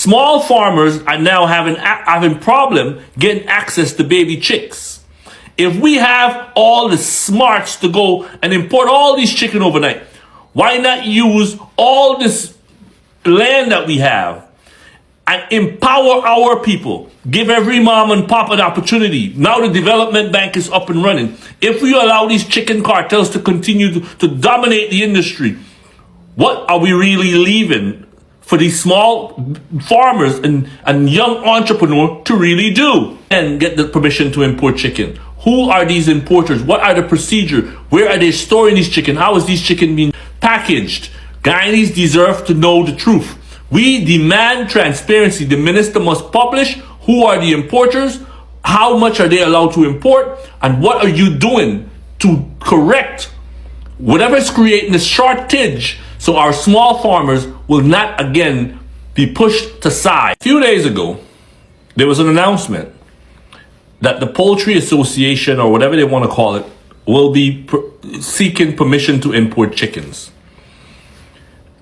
Small farmers are now having problem getting access to baby chicks. If we have all the smarts to go and import all these chicken overnight, why not use all this land that we have and empower our people? Give every mom and pop an opportunity. Now the development bank is up and running. If we allow these chicken cartels to continue to dominate the industry, what are we really leaving for these small farmers and young entrepreneurs to really do and get the permission to import chicken? Who are these importers? What are the procedures? Where are they storing these chicken? How is these chicken being packaged? Guyanese deserve to know the truth. We demand transparency. The minister must publish who are the importers, how much are they allowed to import, and what are you doing to correct whatever is creating the shortage so our small farmers will not again be pushed to side. A few days ago, there was an announcement that the Poultry Association, or whatever they want to call it, will be seeking permission to import chickens.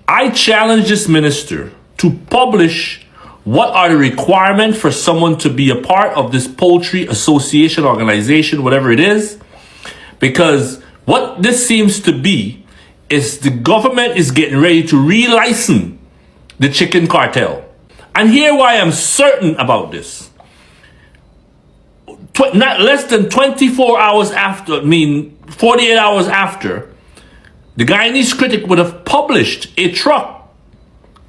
I challenge this minister to publish what are the requirements for someone to be a part of this Poultry Association organization, whatever it is, because what this seems to be is the government is getting ready to relicense the chicken cartel. And here why I'm certain about this. Not less than 24 hours after, 48 hours after, the Guyanese Critic would have published a truck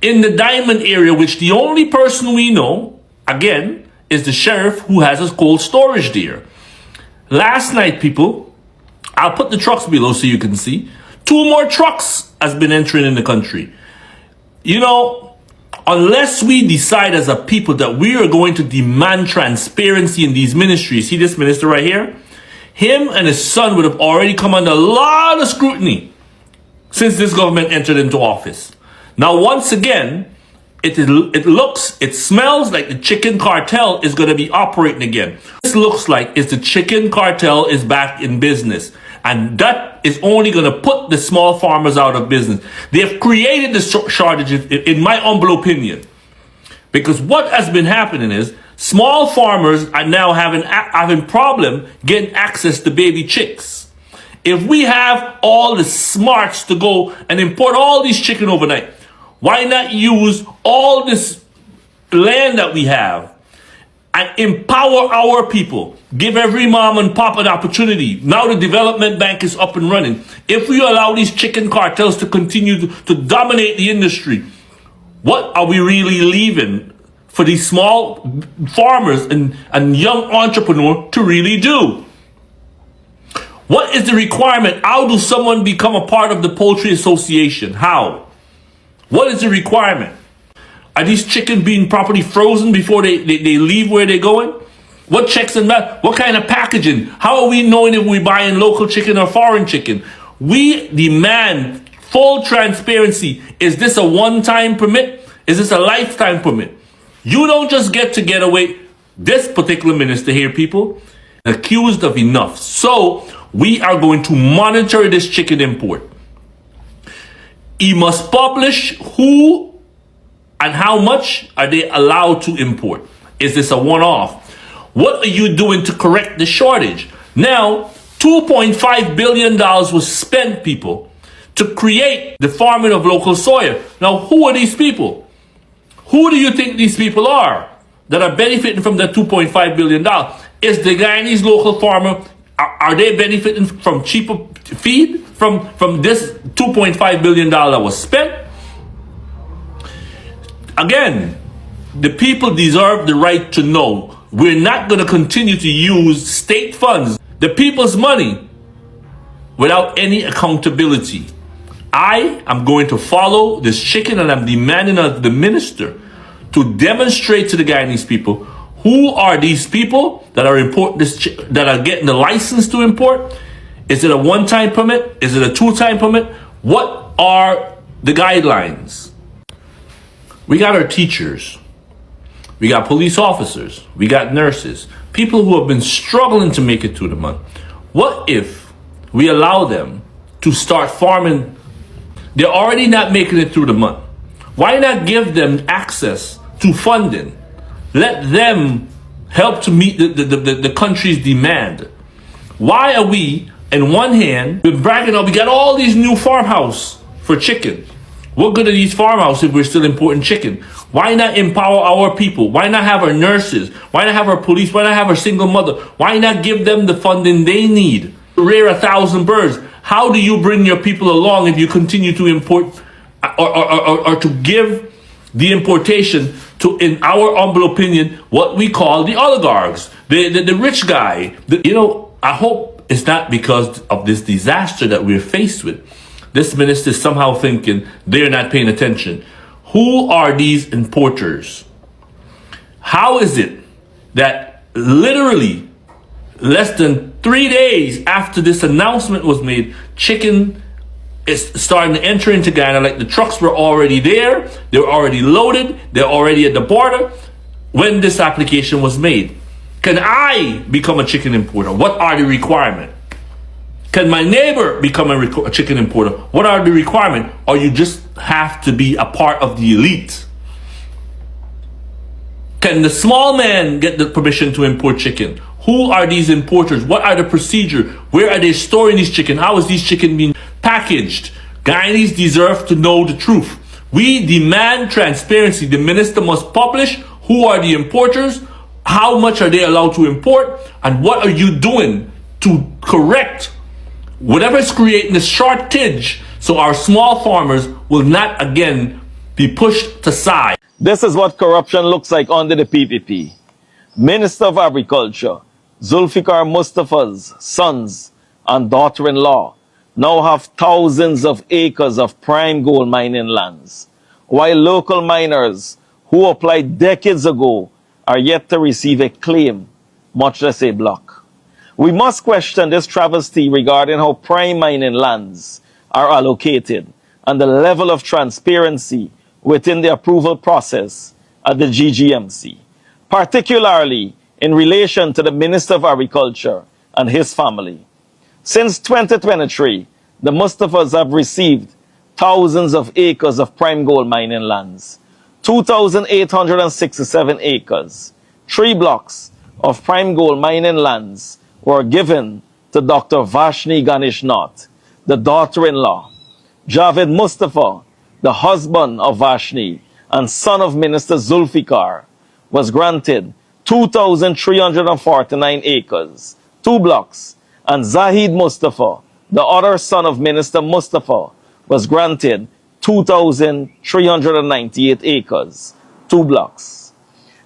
in the Diamond area, which the only person we know, again, is the sheriff who has his cold storage there. Last night, people, I'll put the trucks below so you can see, 2 more trucks has been entering in the country. You know, unless we decide as a people that we are going to demand transparency in these ministries, see this minister right here? Him and his son would have already come under a lot of scrutiny since this government entered into office. Now, once again, it smells like the chicken cartel is going to be operating again. This looks like the chicken cartel is back in business. And that is only going to put the small farmers out of business. They have created the shortages, in my humble opinion. Because what has been happening is small farmers are now having problem getting access to baby chicks. If we have all the smarts to go and import all these chicken overnight, why not use all this land that we have and empower our people? Give every mom and pop an opportunity. Now the development bank is up and running. If we allow these chicken cartels to continue to dominate the industry, what are we really leaving for these small farmers and young entrepreneurs to really do? What is the requirement? How do someone become a part of the Poultry Association? How? What is the requirement? Are these chickens being properly frozen before they leave where they're going? What checks and balances? What kind of packaging? How are we knowing if we're buying local chicken or foreign chicken? We demand full transparency. Is this a one-time permit? Is this a lifetime permit? You don't just get away. This particular minister here, people, accused of enough. So we are going to monitor this chicken import. He must publish who and how much are they allowed to import. Is this a one-off? What are you doing to correct the shortage? Now, $2.5 billion was spent, people, to create the farming of local soya. Now, who are these people? Who do you think these people are that are benefiting from that $2.5 billion? Is the Guyanese local farmer, are they benefiting from cheaper feed from this $2.5 billion was spent? Again, the people deserve the right to know. We're not going to continue to use state funds, the people's money, without any accountability. I am going to follow this chicken, and I'm demanding of the minister to demonstrate to the Guyanese people who are these people that are that are getting the license to import. Is it a one-time permit? Is it a two-time permit? What are the guidelines? We got our teachers. We got police officers. We got nurses. People who have been struggling to make it through the month. What if we allow them to start farming? They're already not making it through the month. Why not give them access to funding. Let them help to meet the country's demand. Why are we, in one hand, we're bragging on we got all these new farmhouse for chicken? What good are these farmhouses if we're still importing chicken? Why not empower our people? Why not have our nurses? Why not have our police? Why not have our single mother? Why not give them the funding they need to rear 1,000 birds? How do you bring your people along if you continue to import or to give the importation to, in our humble opinion, what we call the oligarchs, the rich guy? I hope it's not because of this disaster that we're faced with. This minister is somehow thinking they're not paying attention. Who are these importers? How is it that literally less than 3 days after this announcement was made, chicken is starting to enter into Ghana? Like the trucks were already there, they were already loaded, they're already at the border when this application was made. Can I become a chicken importer? What are the requirements? Can my neighbor become a chicken importer? What are the requirements? Or you just have to be a part of the elite? Can the small man get the permission to import chicken? Who are these importers? What are the procedures? Where are they storing these chicken? How is these chicken being packaged? Guyanese deserve to know the truth. We demand transparency. The minister must publish who are the importers, how much are they allowed to import, and what are you doing to correct whatever is creating this shortage so our small farmers will not again be pushed to side. This is what corruption looks like under the PPP. Minister of Agriculture, Zulfikar Mustafa's sons and daughter-in-law now have thousands of acres of prime gold mining lands, while local miners who applied decades ago are yet to receive a claim, much less a block. We must question this travesty regarding how prime mining lands are allocated and the level of transparency within the approval process at the GGMC, particularly in relation to the Minister of Agriculture and his family. Since 2023, the Mustafas have received thousands of acres of prime gold mining lands, 2,867 acres, 3 blocks of prime gold mining lands were given to Dr. Vashni Ganeshnath, the daughter-in-law. Javed Mustafa, the husband of Vashni and son of Minister Zulfikar, was granted 2,349 acres, 2 blocks, and Zahid Mustafa, the other son of Minister Mustafa, was granted 2,398 acres, 2 blocks.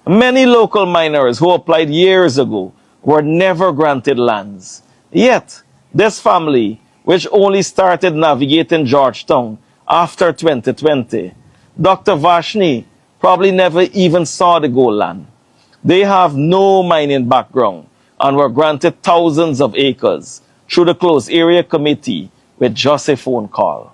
Many local miners who applied years ago were never granted lands. Yet, this family, which only started navigating Georgetown after 2020, Dr. Vashni probably never even saw the gold land. They have no mining background and were granted thousands of acres through the closed area committee with just a phone call.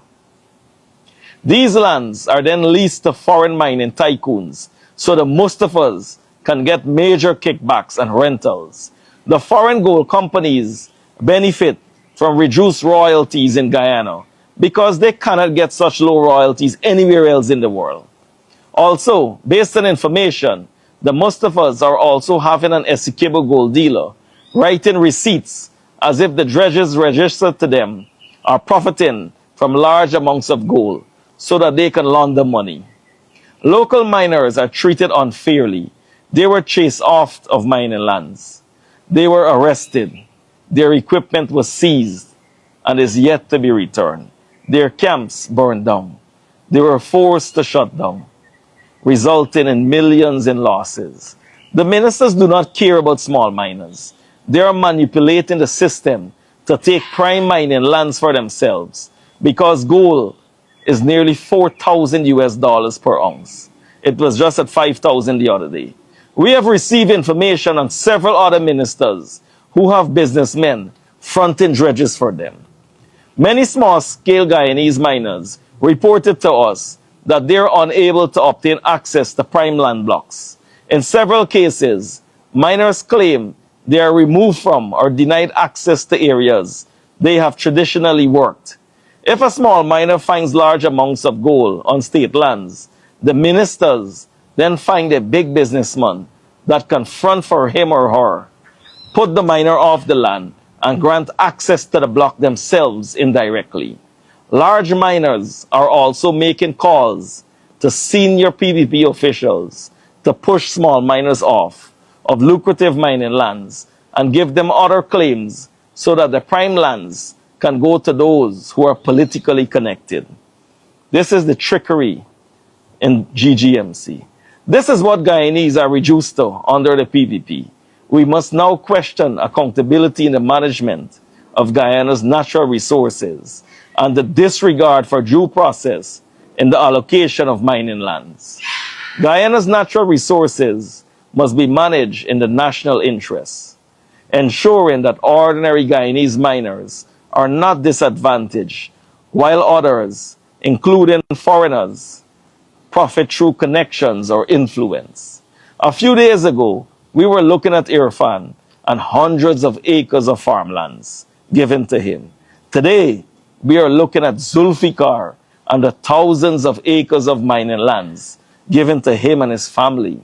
These lands are then leased to foreign mining tycoons so the Mustafas can get major kickbacks and rentals. The foreign gold companies benefit from reduced royalties in Guyana because they cannot get such low royalties anywhere else in the world. Also, based on information, the Mustafas are also having an Essequibo gold dealer writing receipts as if the dredges registered to them are profiting from large amounts of gold so that they can launder money. Local miners are treated unfairly. They were chased off of mining lands. They were arrested. Their equipment was seized and is yet to be returned. Their camps burned down. They were forced to shut down, resulting in millions in losses. The ministers do not care about small miners. They are manipulating the system to take prime mining lands for themselves because gold is nearly $4,000 per ounce. It was just at 5,000 the other day. We have received information on several other ministers who have businessmen fronting dredges for them. Many small-scale Guyanese miners reported to us that they are unable to obtain access to prime land blocks. In several cases, miners claim they are removed from or denied access to areas they have traditionally worked. If a small miner finds large amounts of gold on state lands, the ministers then find a big businessman that can front for him or her, put the miner off the land, and grant access to the block themselves indirectly. Large miners are also making calls to senior PPP officials to push small miners off of lucrative mining lands and give them other claims so that the prime lands can go to those who are politically connected. This is the trickery in GGMC. This is what Guyanese are reduced to under the PPP. We must now question accountability in the management of Guyana's natural resources and the disregard for due process in the allocation of mining lands. Guyana's natural resources must be managed in the national interest, ensuring that ordinary Guyanese miners are not disadvantaged, while others, including foreigners, profit through connections or influence. A few days ago, we were looking at Irfan and hundreds of acres of farmlands given to him. Today, we are looking at Zulfikar and the thousands of acres of mining lands given to him and his family.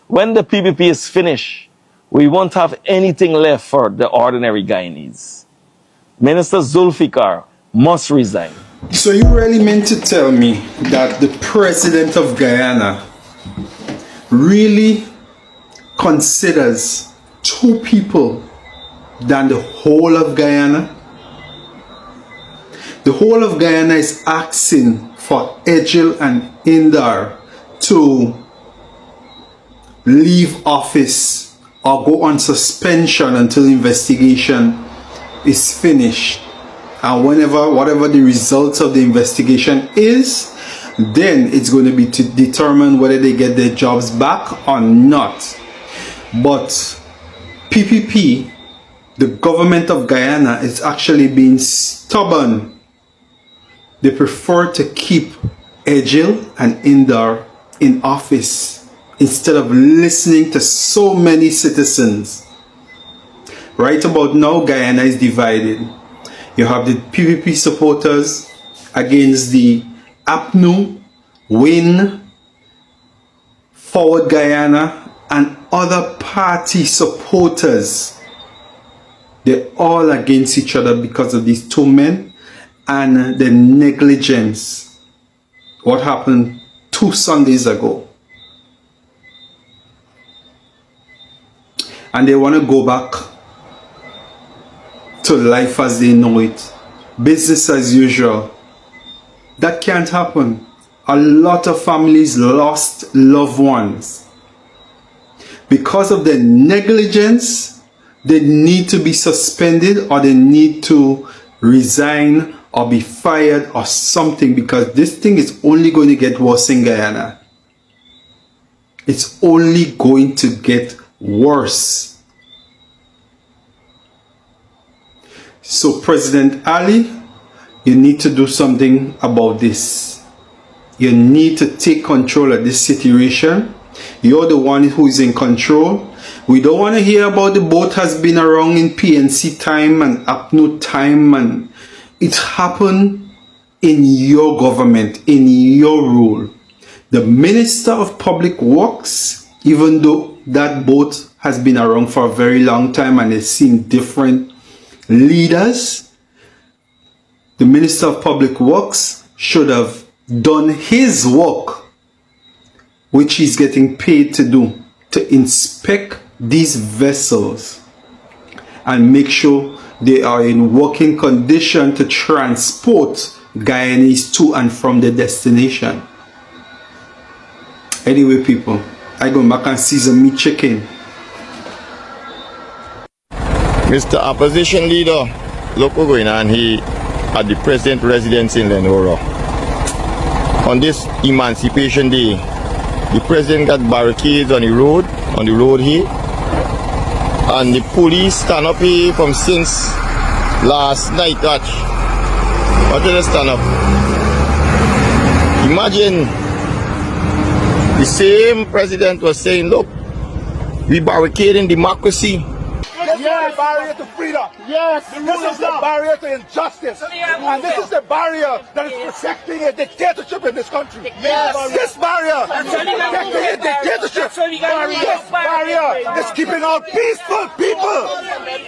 When the PPP is finished, we won't have anything left for the ordinary Guyanese. Minister Zulfikar must resign. So you really meant to tell me that the president of Guyana really considers two people than the whole of Guyana? The whole of Guyana is asking for Edgil and Indar to leave office or go on suspension until investigation is finished. And whatever the results of the investigation is, then it's going to be to determine whether they get their jobs back or not. But PPP, the government of Guyana, is actually being stubborn. They prefer to keep Edgil and Indar in office instead of listening to so many citizens. Right about now, Guyana is divided. You have the PPP supporters against the APNU, WIN, Forward Guyana, and other party supporters. They're all against each other because of these two men and the negligence. What happened 2 Sundays ago. And they want to go back to life as they know it, business as usual. That can't happen. A lot of families lost loved ones because of their negligence. They need to be suspended, or they need to resign or be fired or something, because this thing is only going to get worse in Guyana. It's only going to get worse. So President Ali, you need to do something about this. You need to take control of this situation. You're the one who is in control. We don't want to hear about the boat has been around in PNC time and APNU time, and it happened in your government, in your rule. The Minister of Public Works, even though that boat has been around for a very long time and it's seen different leaders, the Minister of Public Works should have done his work, which he's getting paid to do, to inspect these vessels and make sure they are in working condition to transport Guyanese to and from their destination. Anyway, people, I go back and season me chicken. Mr. Opposition Leader, look what's going on here at the President residence in Lenora. On this Emancipation Day, the President got barricades on the road here, and the police stand up here from since last night. What did they stand up? Imagine the same President was saying, look, we barricading democracy. Yes. The barrier to freedom. Yes. This is the barrier to injustice. And this is the barrier that is protecting a dictatorship in this country. Yes. This barrier is protecting a dictatorship. This barrier is keeping our peaceful people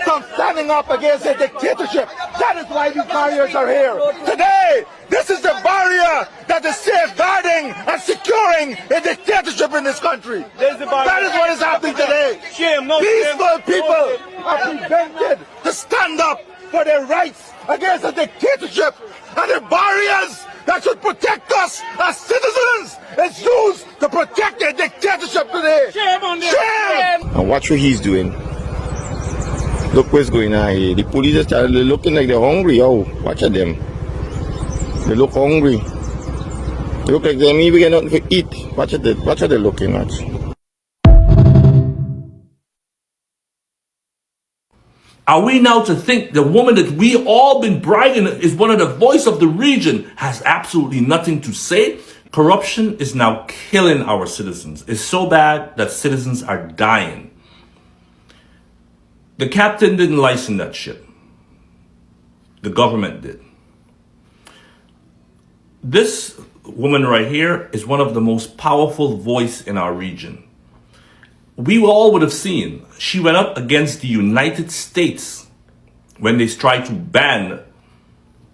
from standing up against a dictatorship. That is why these barriers are here. Today, this is the barrier that is safeguarding and securing a dictatorship in this country. That is what is happening today. Peaceful people are prevented to stand up for their rights against a dictatorship, and the barriers that should protect us as citizens is used to protect a dictatorship today. Shame! And watch what he's doing. Look what's going on here. The police are started looking like they're hungry. Oh, watch at them. They look hungry. They look like they ain't even get nothing to eat. Watch at that. Watch how they're looking at. Are we now to think the woman that we all been bragging is one of the voice of the region has absolutely nothing to say? Corruption is now killing our citizens. It's so bad that citizens are dying. The captain didn't license that ship. The government did. This woman right here is one of the most powerful voice in our region. We all would have seen she went up against the United States when they tried to ban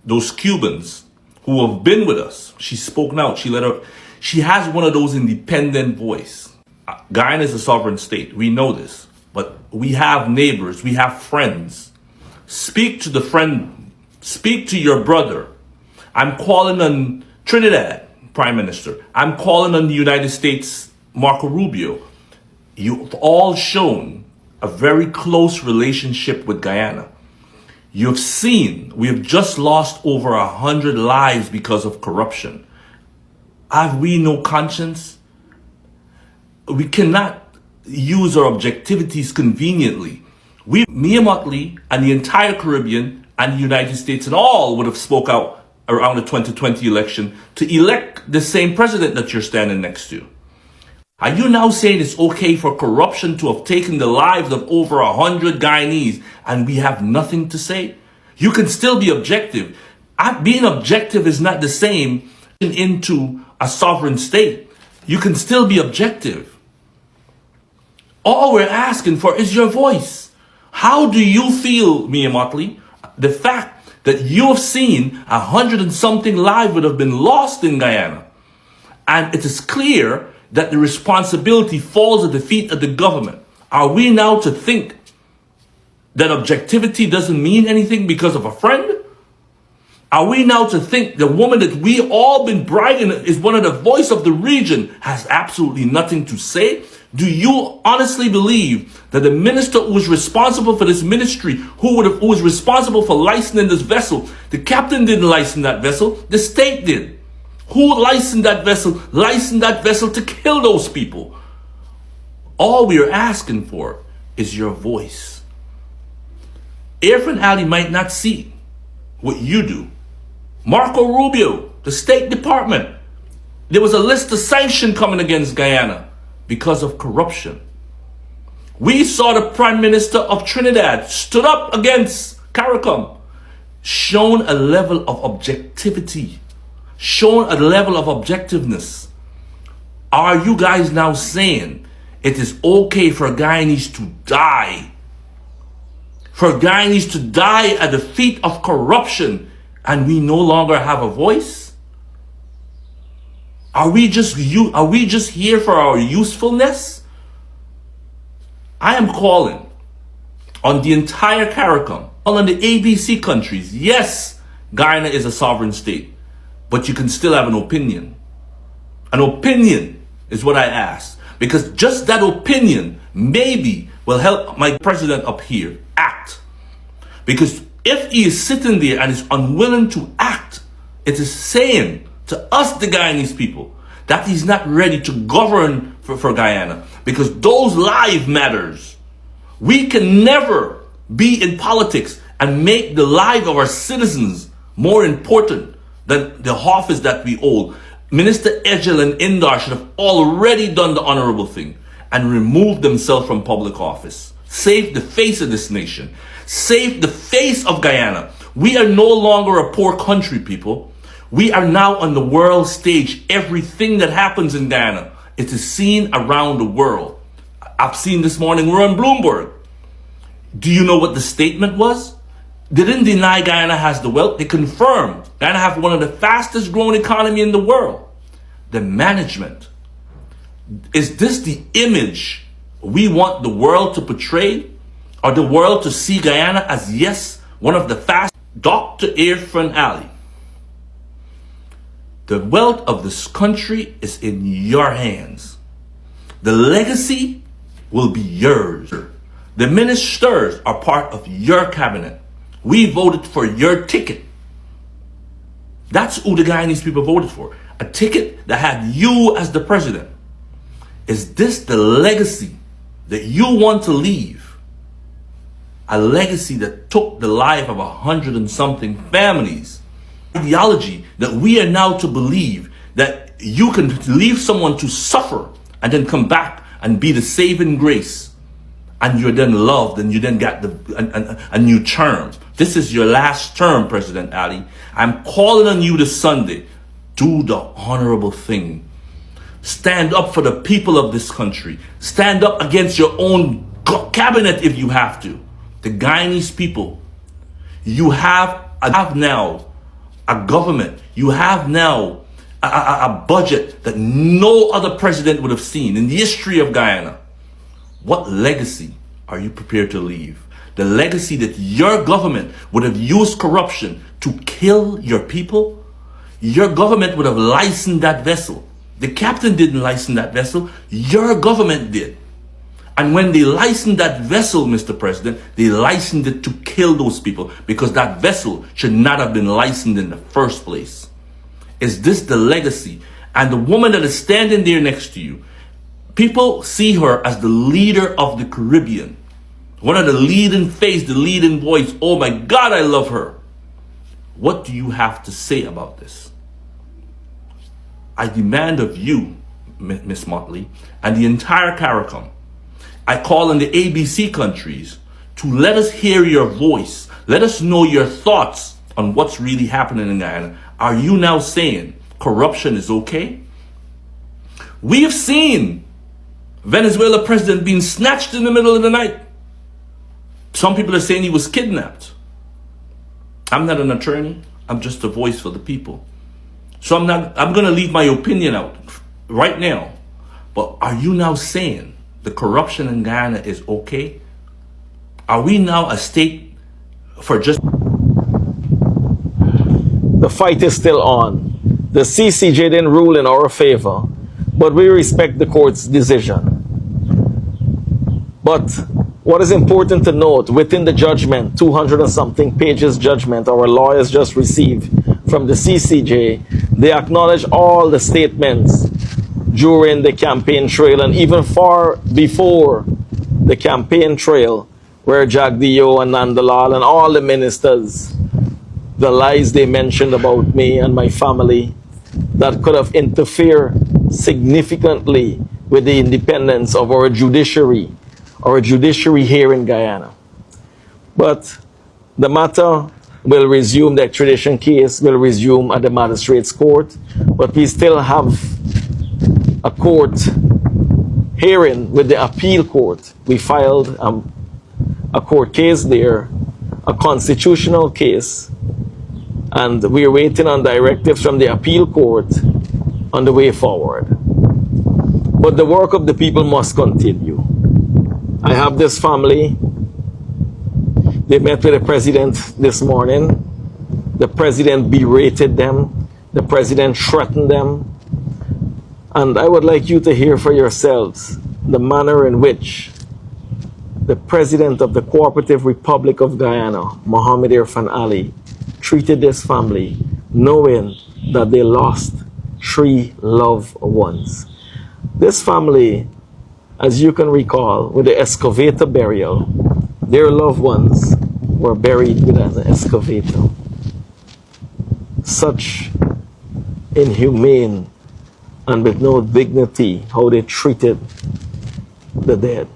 those Cubans who have been with us. She spoke out. She has one of those independent voice. Guyana is a sovereign state. We know this, but we have neighbors. We have friends. Speak to the friend. Speak to your brother. I'm calling on Trinidad Prime Minister. I'm calling on the United States Marco Rubio. You've all shown a very close relationship with Guyana. You've seen we have just lost over 100 lives because of corruption. Have we no conscience? We cannot use our objectivities conveniently. Me and Motley and the entire Caribbean and the United States and all would have spoke out around the 2020 election to elect the same president that you're standing next to. Are you now saying it's okay for corruption to have taken the lives of over 100 Guyanese and we have nothing to say? You can still be objective. Being objective is not the same into a sovereign state. You can still be objective. All we're asking for is your voice. How do you feel, Mia Motley? The fact that you have seen 100 and something lives would have been lost in Guyana. And it is clear that the responsibility falls at the feet of the government. Are we now to think that objectivity doesn't mean anything because of a friend? Are we now to think the woman that we all been bragging is one of the voice of the region has absolutely nothing to say? Do you honestly believe that the minister who was responsible for this ministry, who was responsible for licensing this vessel, the captain didn't license that vessel, the state did. Who licensed that vessel? Licensed that vessel to kill those people. All we are asking for is your voice. Irfan Ali might not see what you do. Marco Rubio, the State Department, there was a list of sanctions coming against Guyana because of corruption. We saw the Prime Minister of Trinidad stood up against CARICOM, shown a level of objectivity, shown a level of objectiveness. Are you guys now saying it is okay for Guyanese to die? For Guyanese to die at the feet of corruption and we no longer have a voice? Are we just here for our usefulness? I am calling on the entire CARICOM, on the ABC countries. Yes, Guyana is a sovereign state, but you can still have an opinion. An opinion is what I ask, because just that opinion maybe will help my president up here act. Because if he is sitting there and is unwilling to act, it is saying to us, the Guyanese people, that he's not ready to govern for Guyana, because those lives matters. We can never be in politics and make the life of our citizens more important than the office that we hold. Minister Ejel and Indar should have already done the honorable thing and removed themselves from public office. Save the face of this nation. Save the face of Guyana. We are no longer a poor country, people. We are now on the world stage. Everything that happens in Guyana, it is seen around the world. I've seen this morning, we're on Bloomberg. Do you know what the statement was? They didn't deny Guyana has the wealth. They confirmed Guyana has one of the fastest growing economy in the world. The management. Is this the image we want the world to portray? Or the world to see Guyana as, yes, one of the fastest? Dr. Irfan Ali, the wealth of this country is in your hands. The legacy will be yours. The ministers are part of your cabinet. We voted for your ticket. That's who the Guyanese people voted for. A ticket that had you as the president. Is this the legacy that you want to leave? A legacy that took the life of 100 and something families. Ideology that we are now to believe that you can leave someone to suffer and then come back and be the saving grace, and you're then loved, and you then got a new term. This is your last term, President Ali. I'm calling on you this Sunday. Do the honorable thing. Stand up for the people of this country. Stand up against your own cabinet if you have to. The Guyanese people, you have now a government. You have now a budget that no other president would have seen in the history of Guyana. What legacy are you prepared to leave? The legacy that your government would have used corruption to kill your people? Your government would have licensed that vessel. The captain didn't license that vessel. Your government did. And when they licensed that vessel, Mr. President, they licensed it to kill those people because that vessel should not have been licensed in the first place. Is this the legacy? And the woman that is standing there next to you, people see her as the leader of the Caribbean. One of the leading face, the leading voice. Oh my God, I love her. What do you have to say about this? I demand of you, Miss Motley, and the entire CARICOM, I call on the ABC countries to let us hear your voice. Let us know your thoughts on what's really happening in Guyana. Are you now saying corruption is okay? We have seen Venezuela president being snatched in the middle of the night. Some people are saying he was kidnapped. I'm not an attorney. I'm just a voice for the people. So I'm going to leave my opinion out right now. But are you now saying the corruption in Guyana is okay? Are we now a state for just... The fight is still on. The CCJ didn't rule in our favor, but we respect the court's decision. But what is important to note, within the judgment, 200 and something pages judgment our lawyers just received from the CCJ, they acknowledge all the statements during the campaign trail and even far before the campaign trail, where Jagdeo and Nandalal and all the ministers, the lies they mentioned about me and my family that could have interfered significantly with the independence of our judiciary here in Guyana. But the matter will resume, the extradition case will resume at the magistrate's court, but we still have a court hearing with the appeal court. We filed a court case there, a constitutional case, and we're waiting on directives from the appeal court on the way forward. But the work of the people must continue. I have this family. They met with the president this morning. The president berated them. The president threatened them. And I would like you to hear for yourselves the manner in which the president of the Cooperative Republic of Guyana, Mohammed Irfan Ali, treated this family, knowing that they lost 3 loved ones. This family, as you can recall, with the excavator burial, their loved ones were buried with an excavator. Such inhumane and with no dignity how they treated the dead.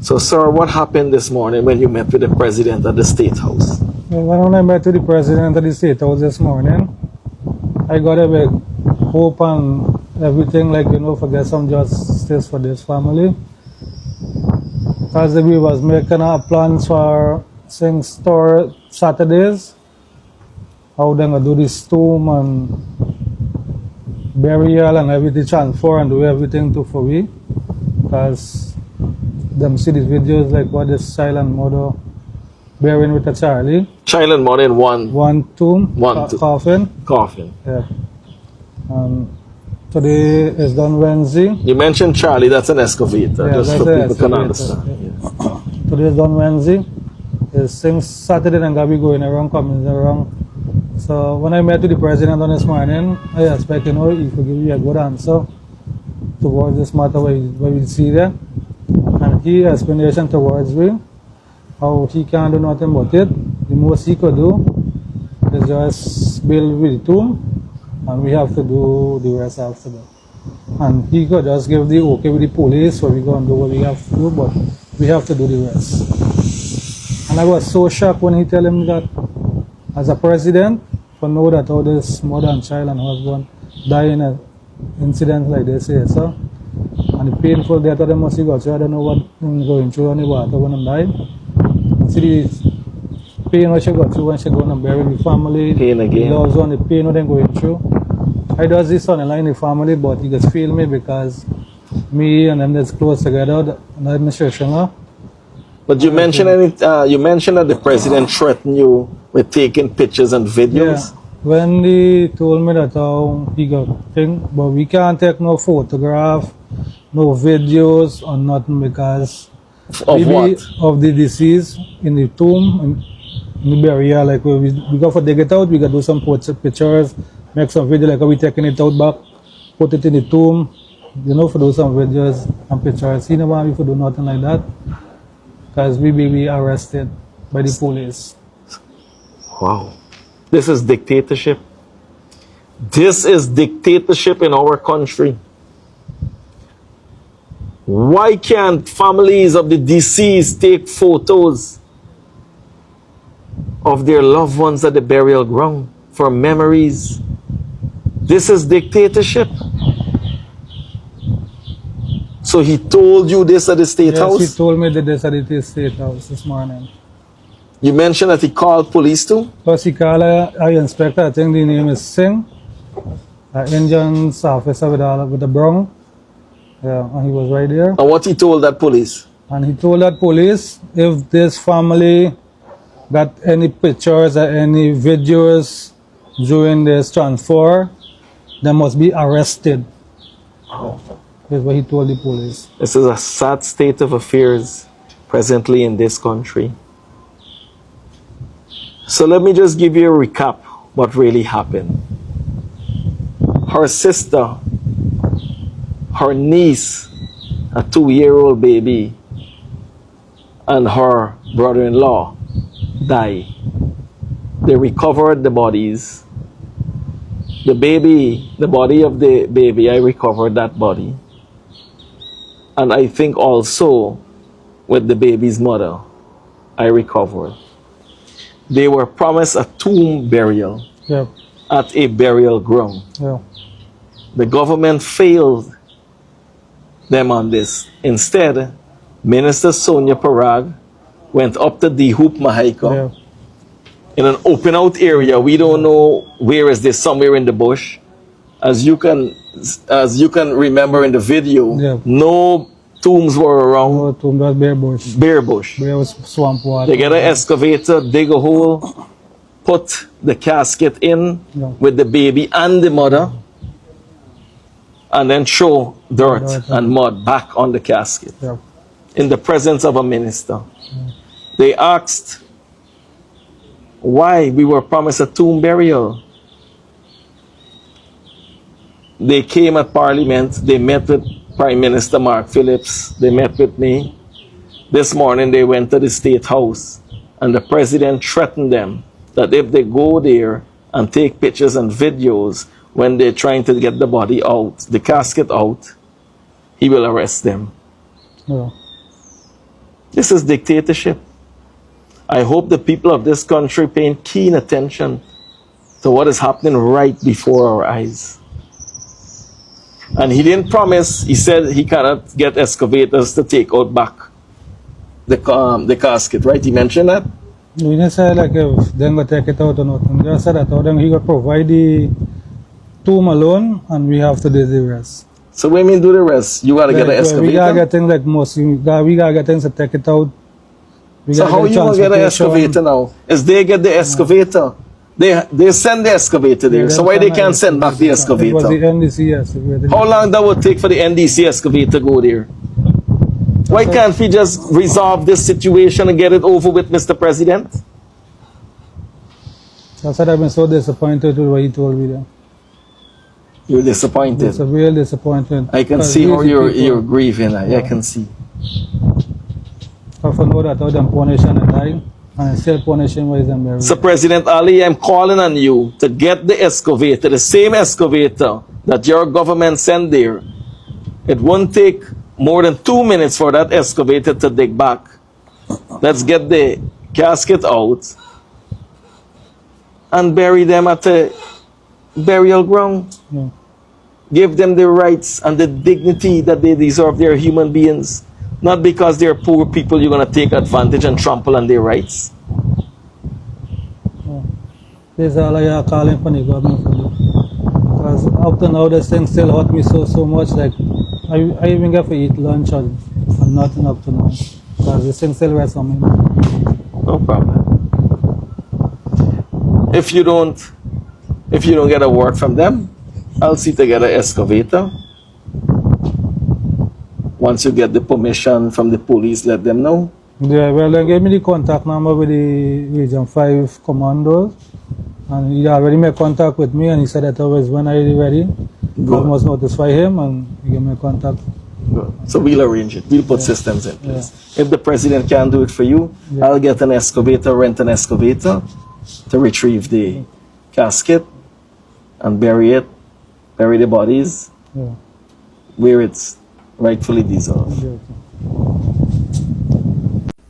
So, sir, what happened this morning when you met with the president at the State House? Well, when I met with the president at the State House this morning, I got a big hope and everything, like, you know, for get some justice for this family. As we was making our plans for store Saturdays, how they gonna do this tomb and burial and everything, transfer and do everything to for we. Because them see these videos like what this silent mother burying with a Charlie. Child and mother in one tomb, tomb. coffin. Coffin. Yeah. Today is done Wednesday. You mentioned Charlie, that's an excavator, Yeah, just so that's an people can excavator, understand. Yes. Today is done Wednesday. Since Saturday, I'm gonna be going around, coming around. So when I met with the president on this morning, I expect, you know, he could give you a good answer towards this matter where we see there. And he explanation towards me how he can't do nothing but it. The most he could do is just build with the tomb, and we have to do the rest after that. And he could just give the okay with the police, so we go and do what we have to do, but we have to do the rest. And I was so shocked when he tell him that as a president, for know that how this mother and child and husband die in an incident like this here, so. And the painful death of them must have got through. I don't know what they're going through on the water when they died. See the pain what she got through when she go and bury the family. Pain again. The loves on the pain what they're going through. I does this son in line the family, but he just feel me because me and them that's close together, the administration now. But you mentioned you mentioned that the president threatened you with taking pictures and videos. Yeah. When he told me that he got thing, but we can't take no photograph, no videos or nothing because Of what? of the deceased in the tomb in the burial. Like we go for dig it out, we got do some pictures, make some video like we taking it out back, put it in the tomb, you know, for do some videos and pictures. You know why we for do nothing like that? Because we be arrested by the police. Wow. This is dictatorship. This is dictatorship in our country. Why can't families of the deceased take photos of their loved ones at the burial ground for memories? This is dictatorship. So he told you this at the State House? Yes, he told me that this at the State House this morning. You mentioned that he called police too? Plus he called a inspector, I think the name is Singh, an Indian officer with the brown. Yeah, and he was right there. And what he told that police? And he told that police if this family got any pictures or any videos during this transfer, they must be arrested. Oh. That's what he told the police. This is a sad state of affairs presently in this country. So let me just give you a recap what really happened. Her sister, her niece, a 2-year-old baby, and her brother-in-law died. They recovered the bodies. The body of the baby, I recovered that body. And I think also with the baby's mother, I recovered. They were promised a tomb burial at a burial ground. Yeah. The government failed them on this. Instead, Minister Sonia Parag went up to the Hoop Mahaika in an open out area. We don't know where is this, somewhere in the bush. As you can remember in the video, no tombs were around. No tomb, that bare bush. Bare bush. Bare was swamp water. They get an excavator, dig a hole, put the casket in with the baby and the mother, and then throw dirt and mud back on the casket in the presence of a minister. They asked why we were promised a tomb burial. They came at Parliament, they met with Prime Minister Mark Phillips, they met with me. This morning they went to the State House and the President threatened them that if they go there and take pictures and videos when they're trying to get the body out, the casket out, he will arrest them. Yeah. This is dictatorship. I hope the people of this country paying keen attention to what is happening right before our eyes. And he didn't promise, he said he cannot get excavators to take out back the casket, right? He mentioned that? We didn't say like if then go take it out or not. We just said that then he got provide the tomb alone and we have to do the rest. So when we do the rest, you gotta get an excavator? We gotta get things like most, we gotta get things to take it out. So how you gonna get an excavator now? Is they get the excavator? They send the excavator there. So why they can't send back the excavator? It was the NDC. How long that would take for the NDC excavator to go there? Why can't we just resolve this situation and get it over with, Mr. President? I said I've been so disappointed with what he told me there. You're disappointed. It's a real disappointment. I can see how you're grieving. I can see. I know that all them punishing and dying, and still punishing ways and marriage. So President Ali, I'm calling on you to get the excavator, the same excavator that your government sent there. It won't take more than 2 minutes for that excavator to dig back. Let's get the casket out and bury them at the burial ground. Yeah. Give them the rights and the dignity that they deserve. They're human beings. Not because they're poor people, you're going to take advantage and trample on their rights. This is all I are calling for the government to do. Because up to now, this thing still hurt me so much. Like, I even get to eat lunch and nothing up to now. Because this thing still rests on me. No problem. If you don't get a word from them, I'll see to get an excavator. Once you get the permission from the police, let them know. Yeah, well, they gave me the contact number with the Region 5 commandos. And he already made contact with me and he said that always when I ready, I must notify him and he gave me contact. Good. So we'll arrange it. We'll put systems in place. If the president can't do it for you, I'll get an excavator, rent an excavator to retrieve the casket and bury the bodies where it's rightfully deserved.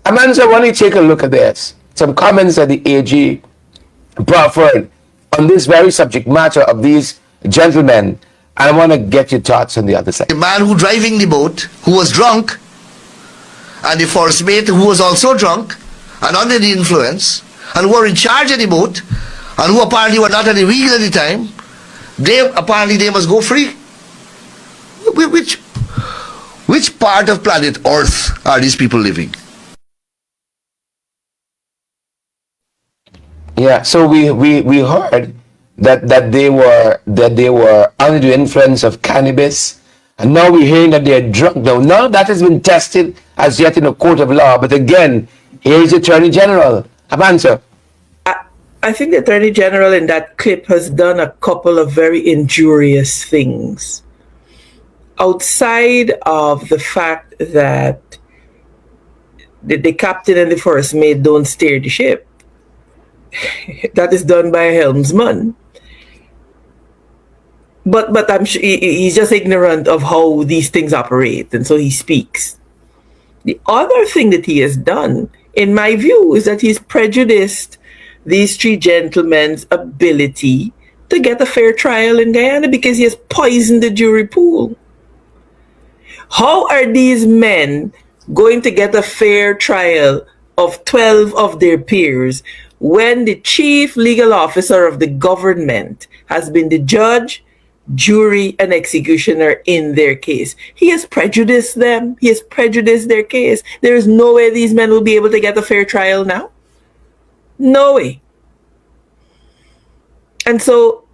Amanda, when you take a look at this, some comments that the AG proffered on this very subject matter of these gentlemen, and I want to get your thoughts on the other side. The man who driving the boat, who was drunk, and the first mate who was also drunk and under the influence, and who were in charge of the boat, and who apparently were not at the wheel at the time, they must go free. Which part of planet Earth are these people living? Yeah, so we heard that they were under the influence of cannabis, and now we're hearing that they're drunk. Now, none of that has been tested as yet in a court of law. But again, here's the Attorney General. Answer. I think the Attorney General in that clip has done a couple of very injurious things. Outside of the fact that the captain and the first mate don't steer the ship, that is done by a helmsman. But I'm sure he's just ignorant of how these things operate, and so he speaks. The other thing that he has done, in my view, is that he's prejudiced these three gentlemen's ability to get a fair trial in Guyana because he has poisoned the jury pool. How are these men going to get a fair trial of 12 of their peers when the chief legal officer of the government has been the judge, jury, and executioner in their case? He has prejudiced them. He has prejudiced their case. There is no way these men will be able to get a fair trial now. No way. And so,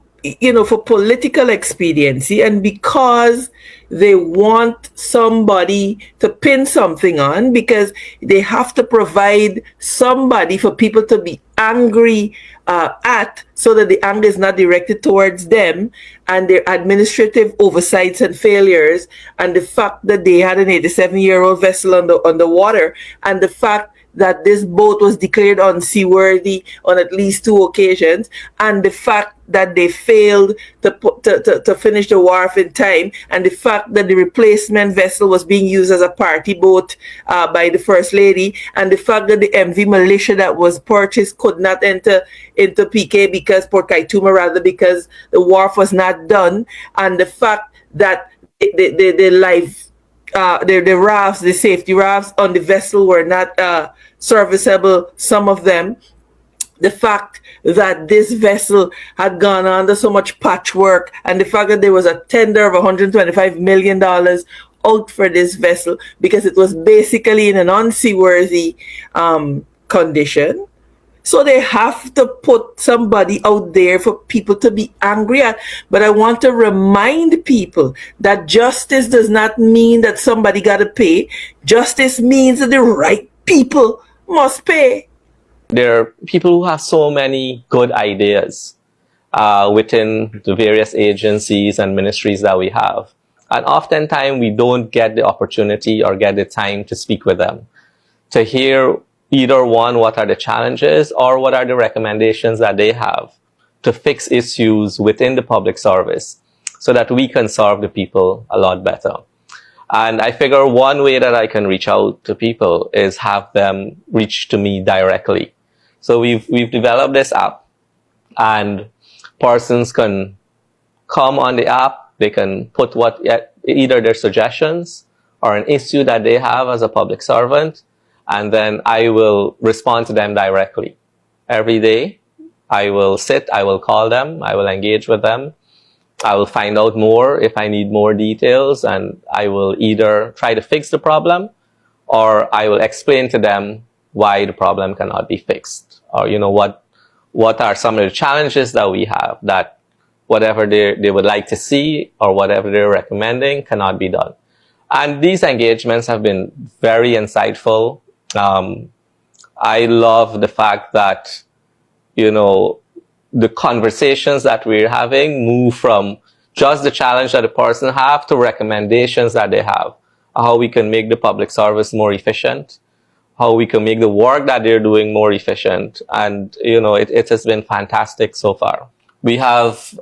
for political expediency and because they want somebody to pin something on, because they have to provide somebody for people to be angry at, so that the anger is not directed towards them and their administrative oversights and failures, and the fact that they had an 87-year-old vessel on the water, and the fact that this boat was declared unseaworthy on at least 2 occasions, and the fact that they failed to finish the wharf in time, and the fact that the replacement vessel was being used as a party boat by the First Lady, and the fact that the MV Militia that was purchased could not enter into PK because Port Kaituma, rather, because the wharf was not done, and the fact that the rafts, the safety rafts on the vessel were not serviceable, some of them. The fact that this vessel had gone under so much patchwork, and the fact that there was a tender of $125 million out for this vessel because it was basically in an unseaworthy condition. So they have to put somebody out there for people to be angry at. But I want to remind people that justice does not mean that somebody got to pay. Justice means that the right people must pay. There are people who have so many good ideas within the various agencies and ministries that we have. And oftentimes we don't get the opportunity or get the time to speak with them, to hear either one, what are the challenges, or what are the recommendations that they have to fix issues within the public service so that we can serve the people a lot better. And I figure one way that I can reach out to people is have them reach to me directly. So we've developed this app, and persons can come on the app, they can put either their suggestions or an issue that they have as a public servant, and then I will respond to them directly. Every day, I will call them, I will engage with them, I will find out more if I need more details, and I will either try to fix the problem, or I will explain to them why the problem cannot be fixed, or what are some of the challenges that we have, that whatever they would like to see or whatever they're recommending cannot be done. And these engagements have been very insightful. I love the fact that, the conversations that we're having move from just the challenge that the person have to recommendations that they have, how we can make the public service more efficient, how we can make the work that they're doing more efficient. And, it has been fantastic so far. We have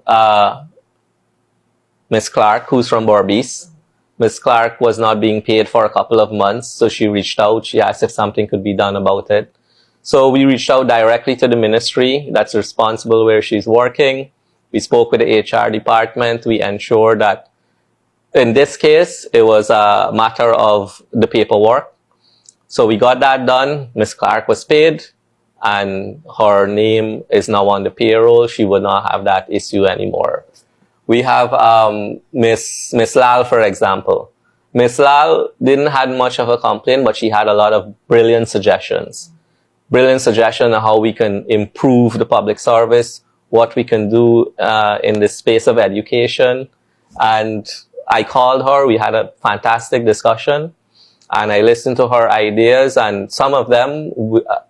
Miss Clark, who's from Berbice. Miss Clark was not being paid for a couple of months, so she reached out. She asked if something could be done about it. So we reached out directly to the ministry that's responsible where she's working. We spoke with the HR department. We ensured that in this case, it was a matter of the paperwork. So we got that done. Miss Clark was paid, and her name is now on the payroll. She would not have that issue anymore. We have Miss Lal, for example. Miss Lal didn't have much of a complaint, but she had a lot of brilliant suggestions. Brilliant suggestion on how we can improve the public service, what we can do in the space of education. And I called her. We had a fantastic discussion, and I listened to her ideas, and some of them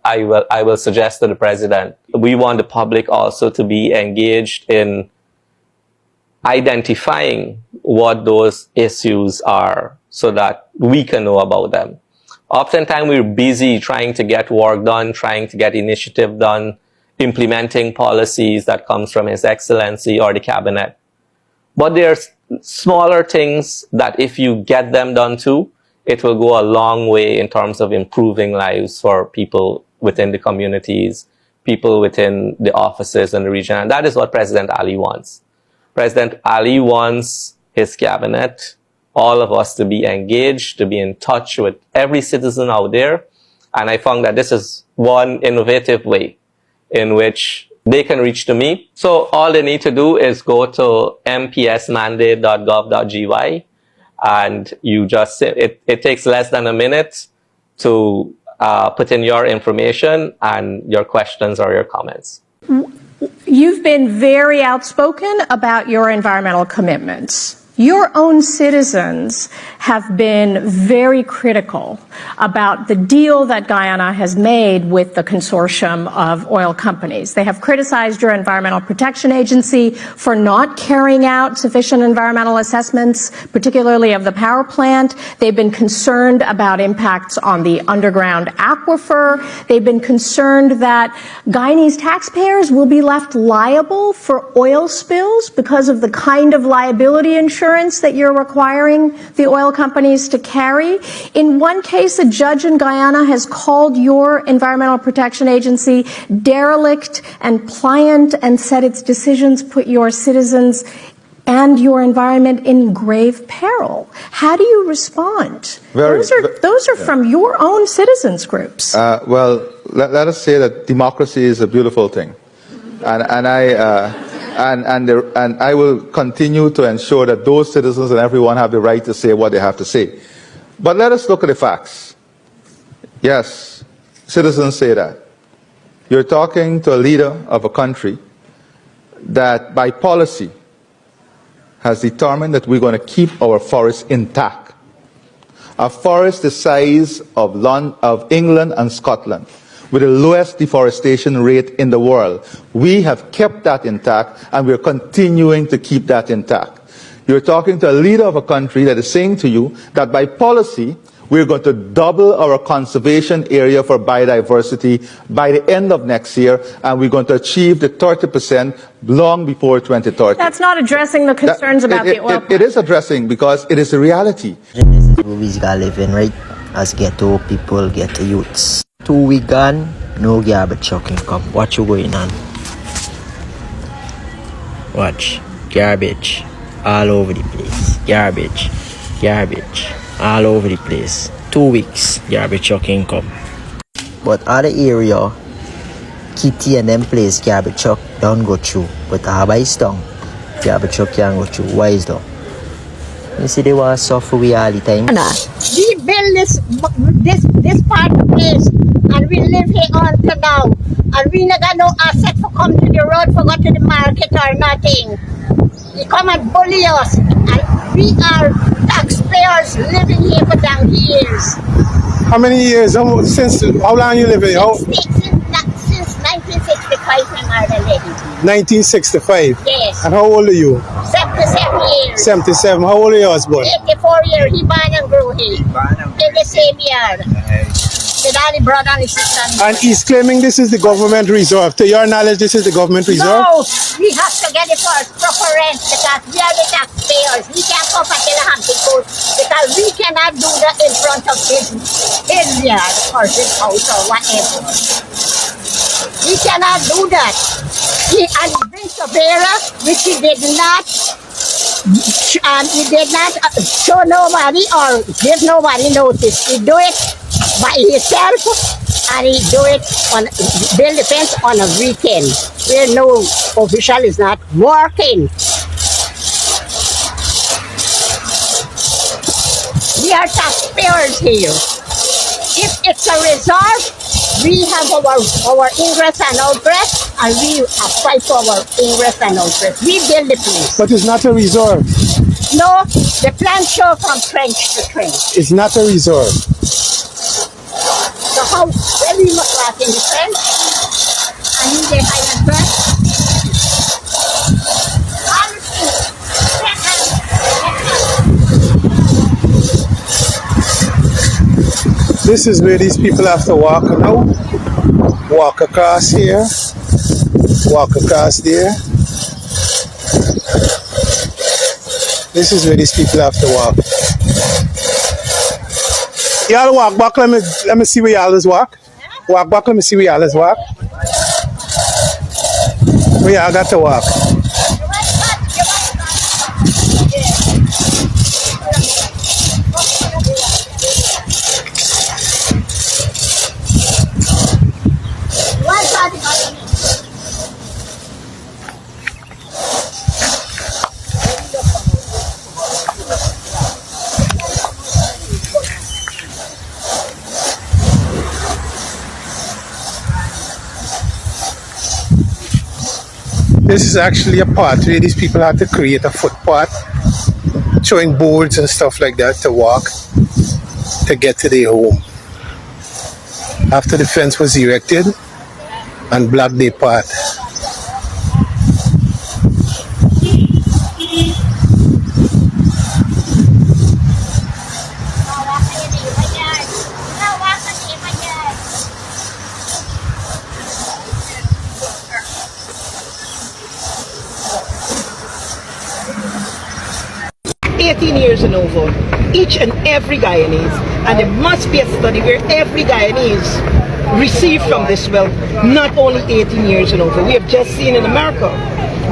I will suggest to the president. We want the public also to be engaged in identifying what those issues are so that we can know about them. Oftentimes we're busy trying to get work done, trying to get initiative done, implementing policies that comes from His Excellency or the cabinet. But there's smaller things that if you get them done too, it will go a long way in terms of improving lives for people within the communities, people within the offices in the region. And that is what President Ali wants. President Ali wants his cabinet, all of us, to be engaged, to be in touch with every citizen out there. And I found that this is one innovative way in which they can reach to me. So all they need to do is go to mpsmandate.gov.gy, and you just, it takes less than a minute to put in your information and your questions or your comments. You've been very outspoken about your environmental commitments. Your own citizens have been very critical about the deal that Guyana has made with the consortium of oil companies. They have criticized your Environmental Protection Agency for not carrying out sufficient environmental assessments, particularly of the power plant. They've been concerned about impacts on the underground aquifer. They've been concerned that Guyanese taxpayers will be left liable for oil spills because of the kind of liability insurance that you're requiring the oil companies to carry. In one case, a judge in Guyana has called your Environmental Protection Agency derelict and pliant and said its decisions put your citizens and your environment in grave peril. How do you respond? Those are from your own citizens groups. Well, let us say that democracy is a beautiful thing. And I will continue to ensure that those citizens and everyone have the right to say what they have to say. But let us look at the facts. Yes, citizens say that. You're talking to a leader of a country that by policy has determined that we're going to keep our forests intact. A forest the size of England and Scotland, with the lowest deforestation rate in the world. We have kept that intact, and we're continuing to keep that intact. You're talking to a leader of a country that is saying to you that by policy, we're going to double our conservation area for biodiversity by the end of next year, and we're going to achieve the 30% long before 2030. That's not addressing the concerns about the oil plant. It is addressing, because it is a reality. This is where we gotta live in, right? As ghetto people, ghetto youths. 2 weeks gone, no garbage truck can come. Watch you going on. Watch. Garbage. All over the place. Garbage. Garbage. All over the place. 2 weeks, garbage truck can come. But other area, Kitty and them place, garbage truck don't go through. But Harbourstown, garbage truck can go through. Why is that? You see they want to suffer we all the time. We build this part of the place, and we live here until now, and we never got no asset for come to the road, for go to the market or nothing. They come and bully us, and we are taxpayers living here for down years. How many years? Since how long you live here? Since 1965, my mother lived. 1965. Yes. And how old are you? 77 years. 77. How old are your husband? 84 years. He born and grew here. In the same year. The daddy brother and his sister. And he's claiming this is the government reserve. To your knowledge, this is the government reserve? No, we have to get it for proper rent because we are the taxpayers. We can't come for Hampton Court because we cannot do that in front of his yard or his house or whatever. We cannot do that. He brings a bearer, which he did not show nobody or give nobody notice. He do it by himself, and he do it on build the fence on a weekend where no official is not working. We are taxpayers here. If it's a resort, we have our ingress and outgress, and we apply for our ingress and outgress. We build the place. But it's not a resort. No, the plan show from trench to trench. It's not a resort. So how when we walk in the trench and we get higher dress? This is where these people have to walk now. Walk across here. Walk across there. This is where these people have to walk. Y'all walk back, let me see where y'all is walk. Walk back, let me see where y'all is walk. Where y'all got to walk. This is actually a path where these people had to create a footpath showing boards and stuff like that to walk to get to their home. After the fence was erected and blocked their path. Years and over, each and every Guyanese, and there must be a study where every Guyanese receive from this wealth, not only 18 years and over. We have just seen in America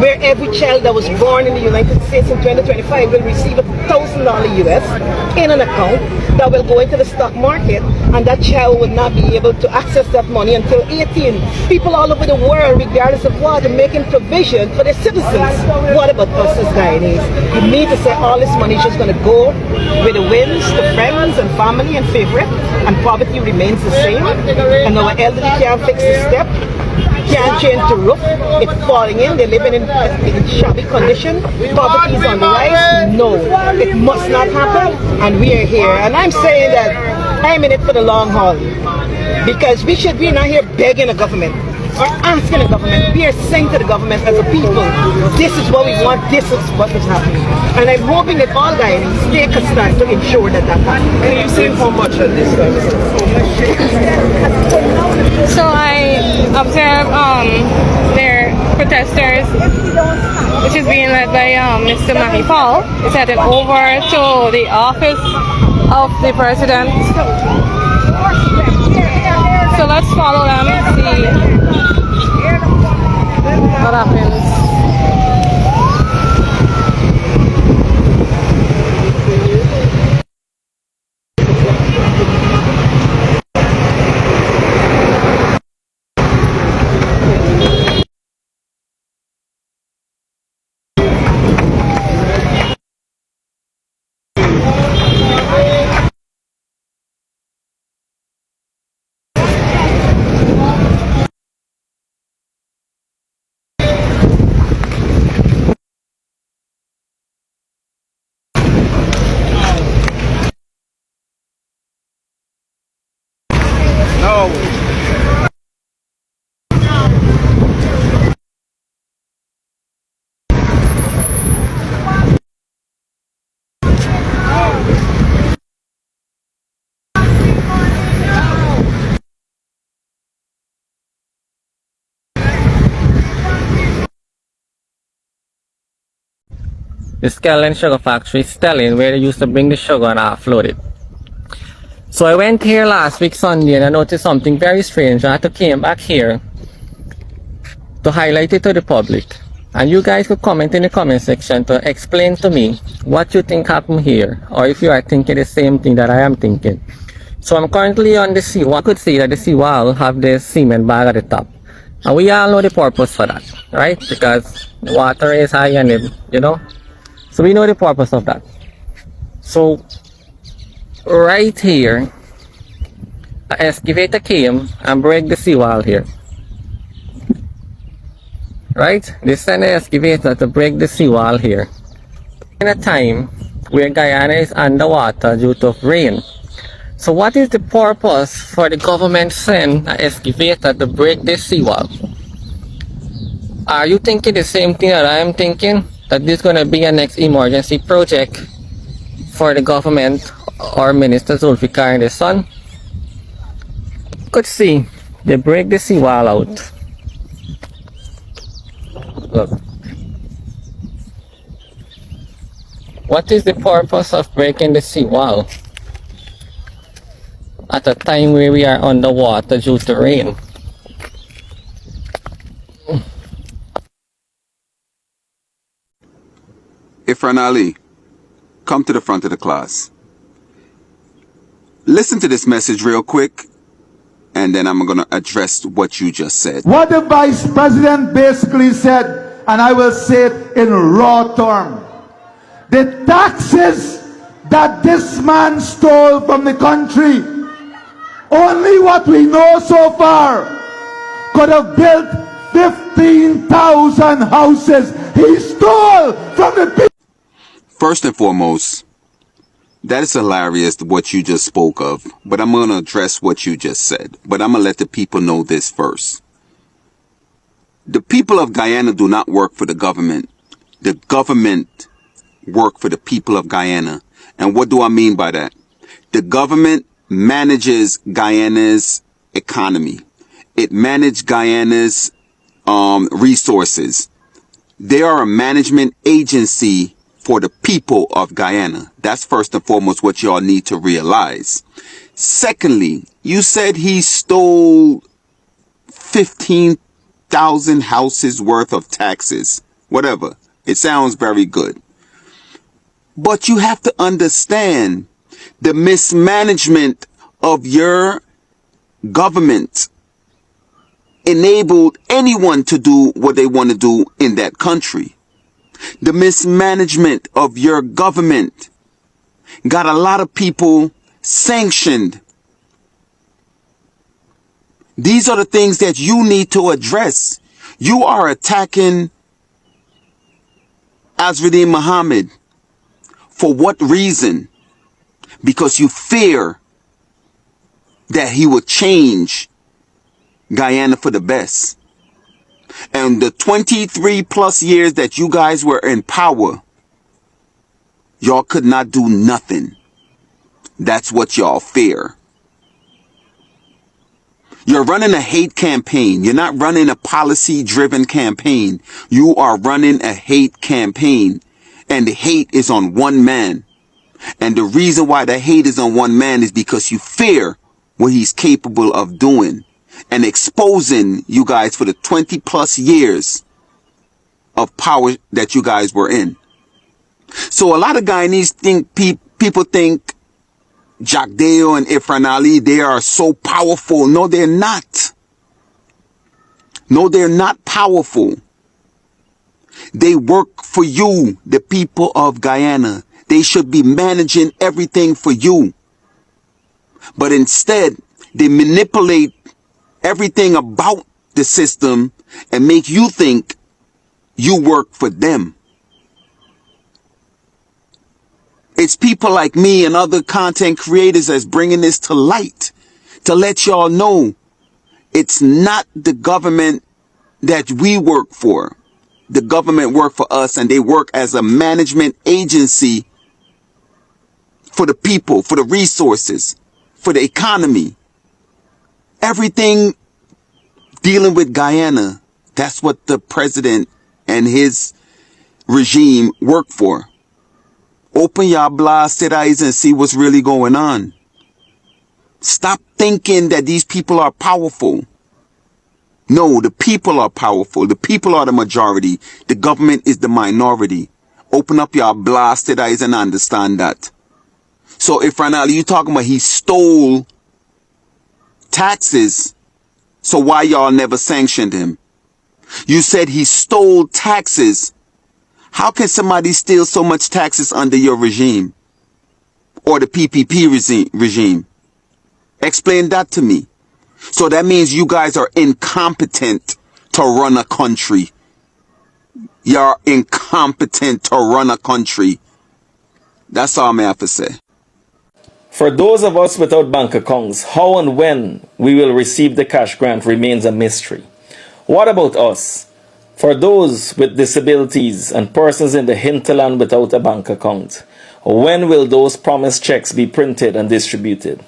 where every child that was born in the United States in 2025 will receive $1,000 US in an account that will go into the stock market, and that child will not be able to access that money until 18. People all over the world, regardless of what, are making provision for their citizens. What about us as Guyanese? You need to say all this money is just going to go with the wins, the friends and family and favorite, and poverty remains the same, and our elderly can't fix the step, can't change the roof, it's falling in, they're living in shabby condition, poverty is on the rise. No, it must not happen, and we are here. And I'm saying that I'm in it for the long haul, because we should be not here begging the government or asking the government. We are saying to the government as a people, this is what we want, this is what is happening. And I'm hoping that all Guyanese take a stand to ensure that that happens. Can you say how much at this time? So I observe their protesters, which is being led by Mr. Mahi Paul, is headed over to the office of the president. So let's follow them and see what happens. The Skelton Sugar Factory, Stelling, where they used to bring the sugar and offload it. So I went here last week Sunday and I noticed something very strange. I had to came back here to highlight it to the public. And you guys could comment in the comment section to explain to me what you think happened here, or if you are thinking the same thing that I am thinking. So I'm currently on the seawall. You could see that the seawall have the cement bag at the top. And we all know the purpose for that, right? Because the water is high and it, you know. So we know the purpose of that. So right here, an excavator came and break the seawall here. Right? They sent an excavator to break the seawall here. In a time where Guyana is underwater due to rain. So what is the purpose for the government send an excavator to break this seawall? Are you thinking the same thing that I am thinking? That this is going to be a next emergency project for the government or Minister Zulfikar and his son? You could see they break the seawall out. Look. What is the purpose of breaking the seawall at a time where we are underwater due to rain? Ifran Ali, come to the front of the class. Listen to this message real quick, and then I'm going to address what you just said. What the Vice President basically said, and I will say it in raw term, the taxes that this man stole from the country, only what we know so far, could have built 15,000 houses. He stole from the people. First and foremost, that is hilarious what you just spoke of, but I'm going to address what you just said. But I'm going to let the people know this first. The people of Guyana do not work for the government. The government work for the people of Guyana. And what do I mean by that? The government manages Guyana's economy. It manages Guyana's resources. They are a management agency for the people of Guyana. That's first and foremost what y'all need to realize. Secondly, you said he stole 15,000 houses worth of taxes. Whatever. It sounds very good. But you have to understand the mismanagement of your government enabled anyone to do what they want to do in that country. The mismanagement of your government got a lot of people sanctioned. These are the things that you need to address. You are attacking Azruddin Muhammad. For what reason? Because you fear that he will change Guyana for the best. And the 23 plus years that you guys were in power, y'all could not do nothing. That's what y'all fear. You're running a hate campaign. You're not running a policy-driven campaign. You are running a hate campaign. And the hate is on one man. And the reason why the hate is on one man is because you fear what he's capable of doing. And exposing you guys for the 20 plus years of power that you guys were in. So a lot of Guyanese think, people think Jack Dale and Ifran Ali, they are so powerful. No, they're not. No, they're not powerful. They work for you, the people of Guyana. They should be managing everything for you. But instead, they manipulate everything about the system and make you think you work for them. It's people like me and other content creators that's bringing this to light to let y'all know it's not the government that we work for. The government work for us, and they work as a management agency for the people, for the resources, for the economy. Everything dealing with Guyana, that's what the president and his regime work for. Open your blasted eyes and see what's really going on. Stop thinking that these people are powerful. No, the people are powerful. The people are the majority. The government is the minority. Open up your blasted eyes and understand that. So if Ranali, you talking about he stole taxes, so why y'all never sanctioned him? You said he stole taxes. How can somebody steal so much taxes under your regime? Or the PPP regime? Explain that to me. So that means you guys are incompetent to run a country. You're incompetent to run a country. That's all I have to say. For those of us without bank accounts, how and when we will receive the cash grant remains a mystery. What about us? For those with disabilities and persons in the hinterland without a bank account, when will those promised checks be printed and distributed?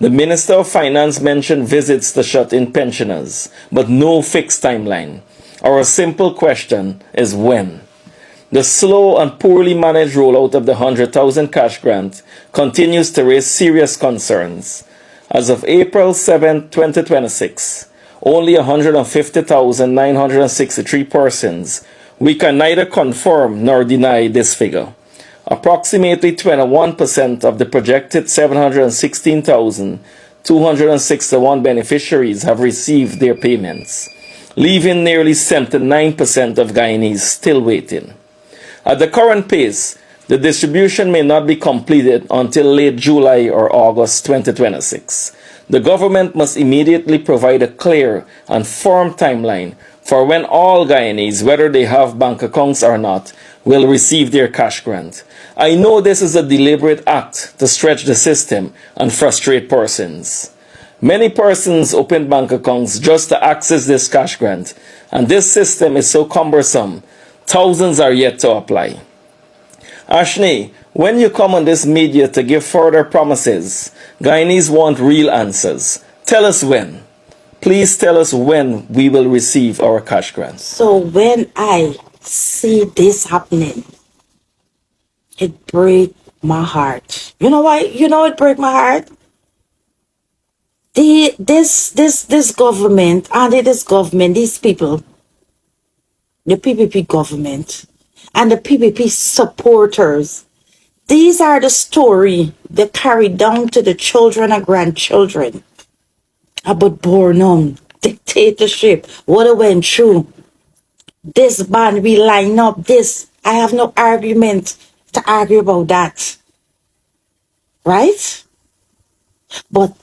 The Minister of Finance mentioned visits to shut-in pensioners, but no fixed timeline. Our simple question is when? The slow and poorly managed rollout of the 100,000 cash grant continues to raise serious concerns. As of April 7, 2026, only 150,963 persons. We can neither confirm nor deny this figure. Approximately 21% of the projected 716,261 beneficiaries have received their payments, leaving nearly 79% of Guyanese still waiting. At the current pace, the distribution may not be completed until late July or August 2026. The government must immediately provide a clear and firm timeline for when all Guyanese, whether they have bank accounts or not, will receive their cash grant. I know this is a deliberate act to stretch the system and frustrate persons. Many persons open bank accounts just to access this cash grant, and this system is so cumbersome, thousands are yet to apply. Ashney, when you come on this media to give further promises, Guyanese want real answers. Tell us when. Please tell us when we will receive our cash grants. So when I see this happening, it breaks my heart. You know why? You know it breaks my heart? This government, under this government, these people, the PPP government, and the PPP supporters, these are the story they carry down to the children and grandchildren about Bornum, dictatorship, what I went through. This band, we line up this. I have no argument to argue about that. Right? But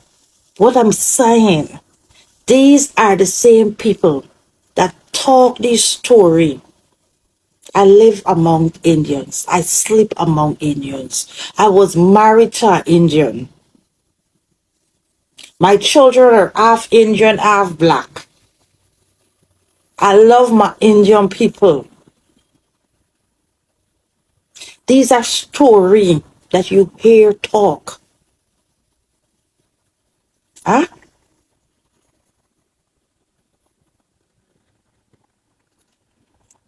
what I'm saying, these are the same people that talk this story. I live among Indians. I sleep among Indians. I was married to an Indian. My children are half Indian, half black. I love my Indian people. These are stories that you hear talk. Huh?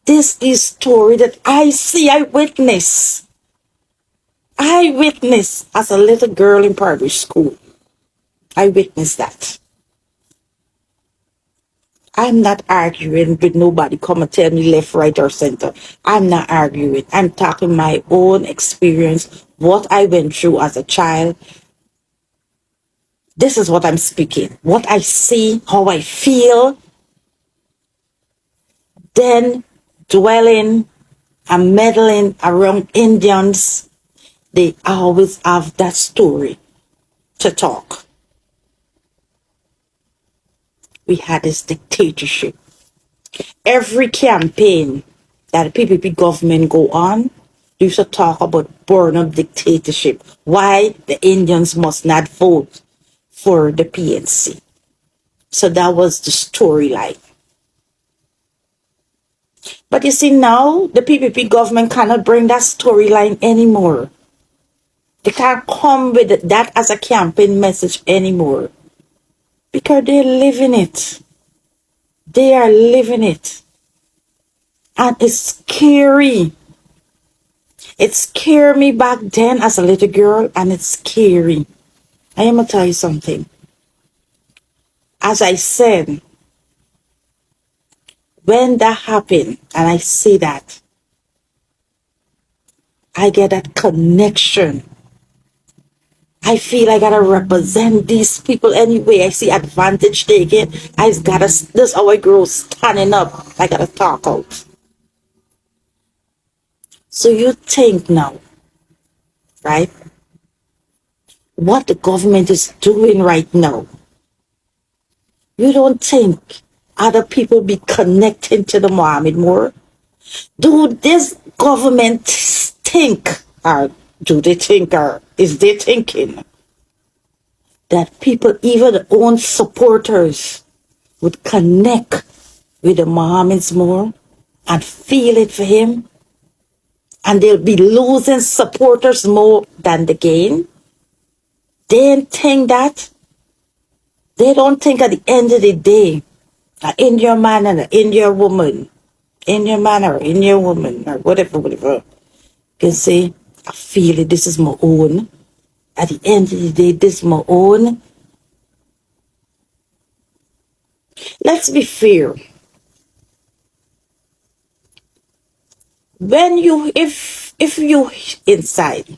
This is story that I see, I witness. I witnessed as a little girl in primary school. I witnessed that. I'm not arguing with nobody come and tell me left, right, or center. I'm not arguing. I'm talking my own experience, what I went through as a child. This is what I'm speaking. What I see, how I feel. Then dwelling and meddling around Indians, they always have that story to talk. We had this dictatorship. Every campaign that the PPP government go on, they used to talk about Burnham dictatorship. Why the Indians must not vote for the PNC. So that was the storyline. But you see now, the PPP government cannot bring that storyline anymore. They can't come with that as a campaign message anymore. Because they're living it. They are living it. And it's scary. It scared me back then as a little girl, and it's scary. I am going to tell you something. As I said, when that happened, and I see that, I get that connection. I feel I gotta represent these people anyway. I see advantage taken. I gotta, this how I grow standing up. I gotta talk out. So you think now, right? What the government is doing right now. You don't think other people be connecting to the Mohammed more? Do this government think, or do they think, or is they thinking that people, even their own supporters, would connect with the Mohammeds more and feel it for him? And they'll be losing supporters more than the gain? They don't think that. They don't think at the end of the day, an Indian man and an Indian woman, Indian man or Indian woman, or whatever, can say, I feel it, this is my own. At the end of the day, this is my own. Let's be fair. When you, if you inside,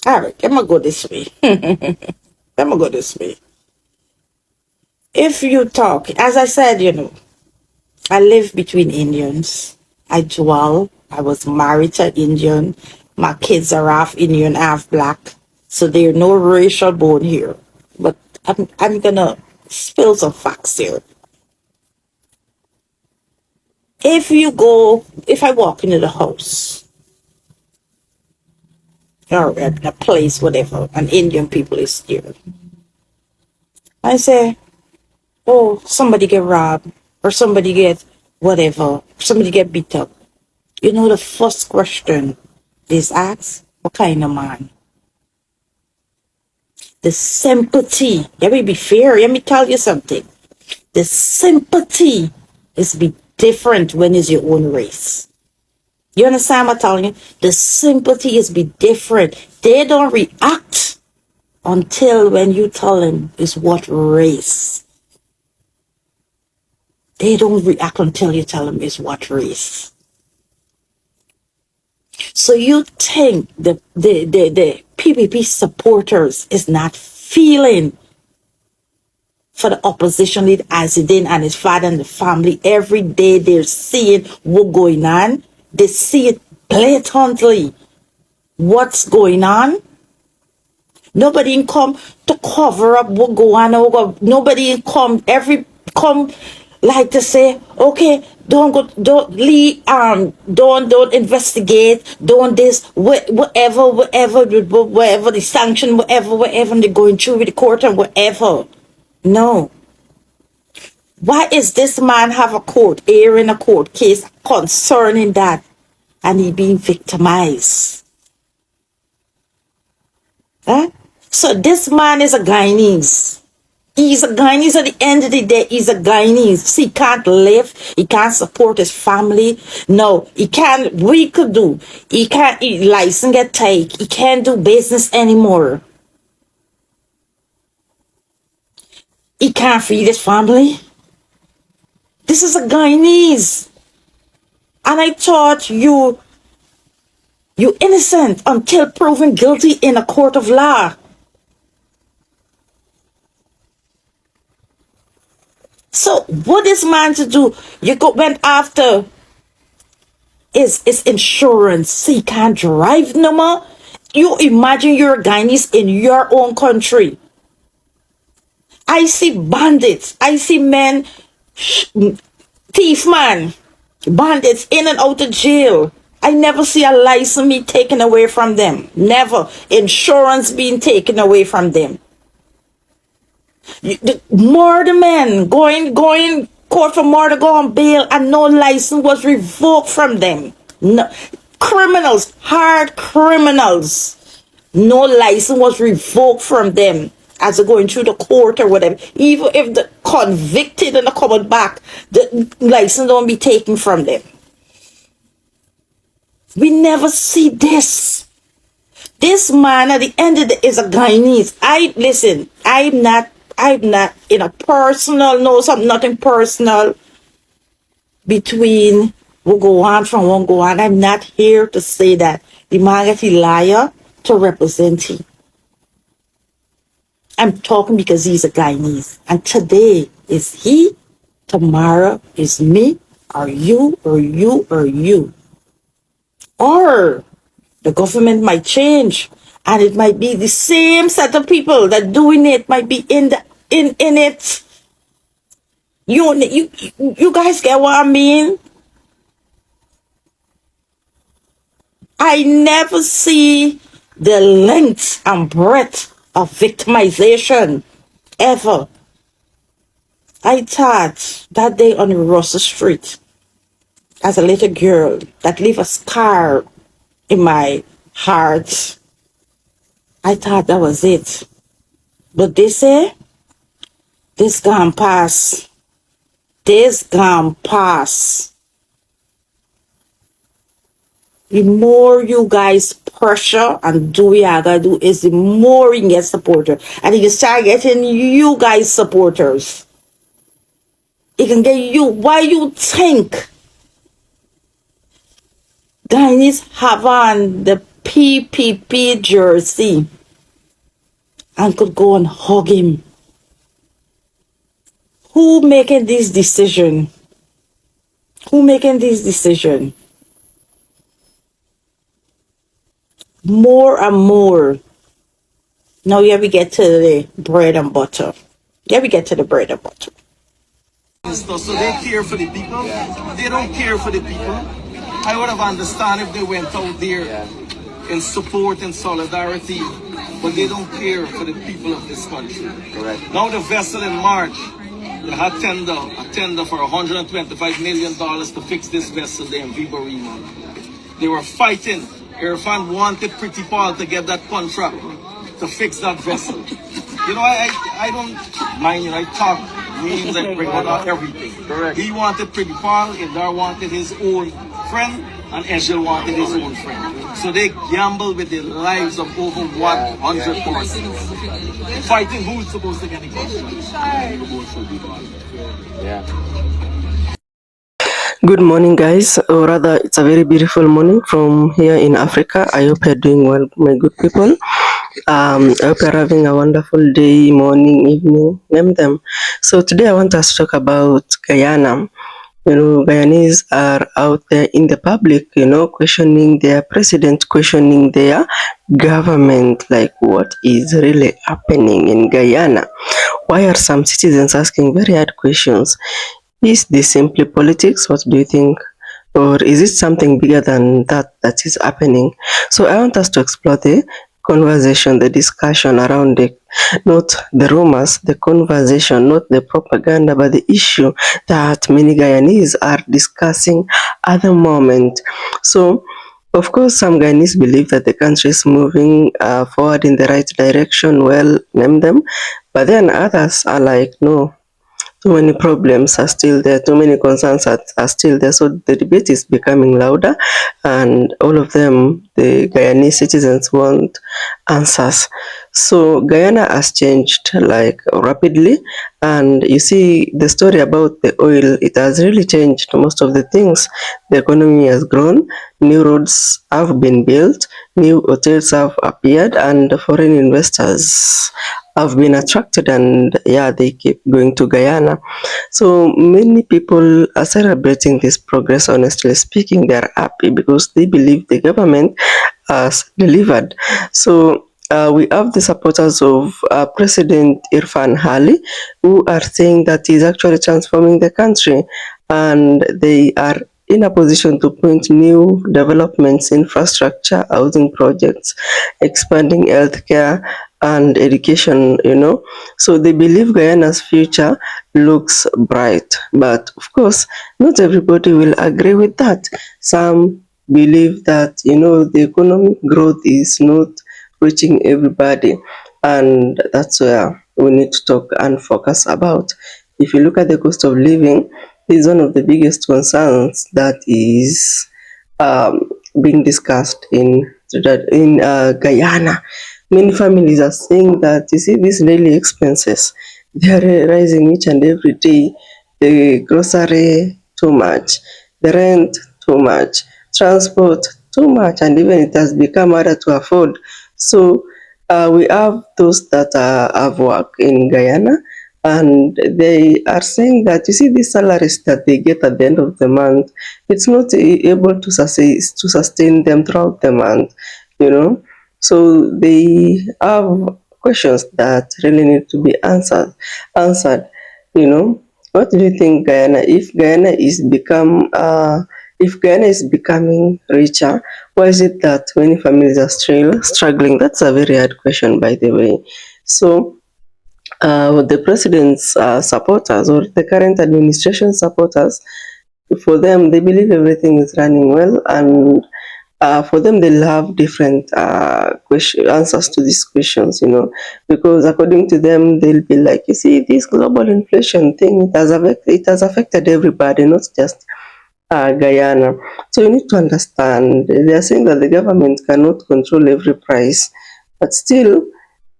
all right, let me go this way. Let me go this way. If you talk, as I said, you know, I live between Indians. I dwell. I was married to an Indian. My kids are half Indian, half black. So there's no racial bone here. But I'm gonna spill some facts here. if I walk into the house or at a place, whatever, and Indian people is there, I say, oh, somebody get robbed or somebody get whatever, somebody get beat up. You know, the first question is asked, what kind of man? The sympathy, let me be fair, let me tell you something. The sympathy is be different when it's your own race. You understand what I'm telling you? The sympathy is be different. They don't react until when you tell them is what race. They don't react until you tell them is what race. So you think the PPP supporters is not feeling for the opposition leader as he did and his father and the family. Every day they're seeing what's going on. They see it blatantly. What's going on? Nobody come to cover up what go on. Nobody come like to say, okay, don't leave, don't investigate, don't this, whatever the sanction, whatever they're going through with the court and whatever. No. Why is this man have a airing a court case concerning that and he being victimized? Huh? So this man is a Guyanese. He's a Guyanese at the end of the day. He's a Guyanese. So he can't live. He can't support his family. No, he can't. We could do. He can't. His license get taken. He can't do business anymore. He can't feed his family. This is a Guyanese. And I thought you innocent until proven guilty in a court of law. So what is man to do? Went after his insurance. So he can't drive no more. You imagine you're a Guyanese in your own country. I see bandits. I see men, thief man, bandits in and out of jail. I never see a license being taken away from them. Never. Insurance being taken away from them. The murder men going court for murder, go on bail, and no license was revoked from them. No criminals, hard criminals. No license was revoked from them as they're going through the court or whatever. Even if the convicted and they're coming back, the license don't be taken from them. We never see this. This man at the end of the day is a Guyanese. I'm not in a personal, nothing personal between what go on from one go on. I'm not here to say that the man is a liar to represent him. I'm talking because he's a Guyanese. And today is he, tomorrow is me, or you, or you, or you. Or the government might change. And it might be the same set of people that doing it might be in it. You guys get what I mean? I never see the length and breadth of victimization ever. I thought that day on Russell Street as a little girl that leave a scar in my heart. I thought that was it. But they say, this gone pass. This gone pass. The more you guys pressure and do what you gotta do is the more you get supporters. And you start getting you guys supporters. It can get you. Why you think Guyanese have on the PPP jersey and could go and hug him? Who making this decision? Who making this decision? More and more. Now here we get to the bread and butter. Here we get to the bread and butter. and stuff, so they care for the people. They don't care for the people. I would have understood if they went out there in support and solidarity, but they don't care for the people of this country. Correct. Now the vessel in March, they had a tender for $125 million to fix this vessel there in Viborino. They were fighting. Irfan wanted Pretty Paul to get that contract to fix that vessel. You know, I don't mind, I talk names, I bring out everything. Correct. He wanted Pretty Paul, Indar wanted his own friend, and Eshel wanted his own friend. So they gambled with the lives of over 100 persons. Fighting who's supposed to get the contract. Good morning, guys, or rather, it's a very beautiful morning from here in Africa. I hope you're doing well, my good people. I hope you're having a wonderful day, morning, evening, name them. So today I want us to talk about Guyana. You know, Guyanese are out there in the public, you know, questioning their president, questioning their government, like what is really happening in Guyana? Why are some citizens asking very hard questions? Is this simply politics? What do you think? Or is it something bigger than that is happening? So I want us to explore the conversation, the discussion around it, not the rumors, the conversation, not the propaganda, but the issue that many Guyanese are discussing at the moment. So, of course, some Guyanese believe that the country is moving forward in the right direction, well, name them, but then others are like, no, too many problems are still there, too many concerns are still there. So the debate is becoming louder, and all of them, the Guyanese citizens, want answers. So Guyana has changed like rapidly, and you see the story about the oil, it has really changed most of the things. The economy has grown, new roads have been built, new hotels have appeared, and foreign investors have been attracted, and yeah, they keep going to Guyana. So many people are celebrating this progress. Honestly speaking, they are happy because they believe the government has delivered. So we have the supporters of President Irfan Ali, who are saying that he's actually transforming the country, and they are in a position to point new developments, infrastructure, housing projects, expanding healthcare and education, you know. So they believe Guyana's future looks bright. But of course, not everybody will agree with that. Some believe that, you know, the economic growth is not reaching everybody. And that's where we need to talk and focus about. If you look at the cost of living, is one of the biggest concerns that is being discussed in Guyana. Many families are saying that, you see, these daily expenses, they are rising each and every day. The grocery too much, the rent too much, transport too much, and even it has become harder to afford. So we have those that have work in Guyana, and they are saying that, you see, these salaries that they get at the end of the month, it's not able to sustain them throughout the month, you know. So they have questions that really need to be answered, you know. What do you think, Guyana? If Guyana is becoming richer, why is it that many families are still struggling? That's a very hard question, by the way. So the president's supporters, or the current administration supporters, for them, they believe everything is running well, and for them, they'll have different answers to these questions, you know, because according to them, they'll be like, you see, this global inflation thing, it has affected everybody, not just Guyana. So you need to understand, they are saying that the government cannot control every price, but still,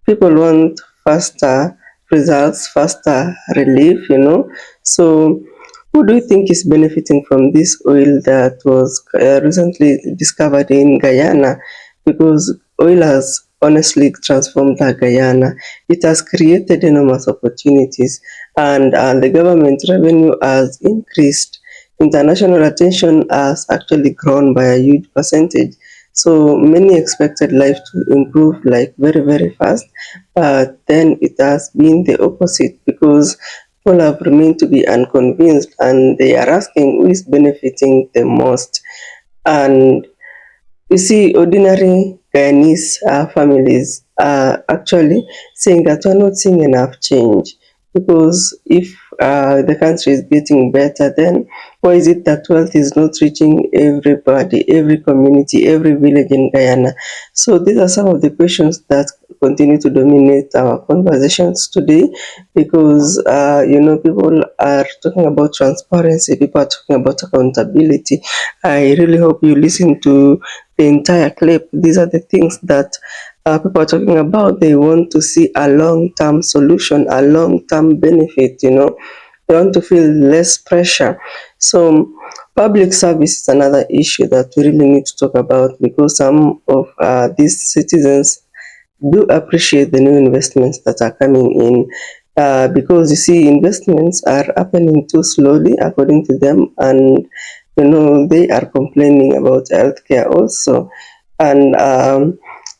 people want faster results, faster relief, you know. So who do you think is benefiting from this oil that was recently discovered in Guyana? Because oil has honestly transformed Guyana. It has created enormous opportunities, and the government revenue has increased. International attention has actually grown by a huge percentage. So many expected life to improve like very, very fast, but then it has been the opposite because people have remained to be unconvinced, and they are asking who is benefiting the most. And you see, ordinary Guyanese families are actually saying that we're not seeing enough change, because if the country is getting better, then why is it that wealth is not reaching everybody, every community, every village in Guyana? So these are some of the questions that continue to dominate our conversations today, because people are talking about transparency, people are talking about accountability. I really hope you listen to the entire clip. These are the things that people are talking about. They want to see a long-term solution, a long-term benefit. They want to feel less pressure. So public service is another issue that we really need to talk about, because some of these citizens do appreciate the new investments that are coming in, because you see, investments are happening too slowly according to them, and they are complaining about healthcare also. And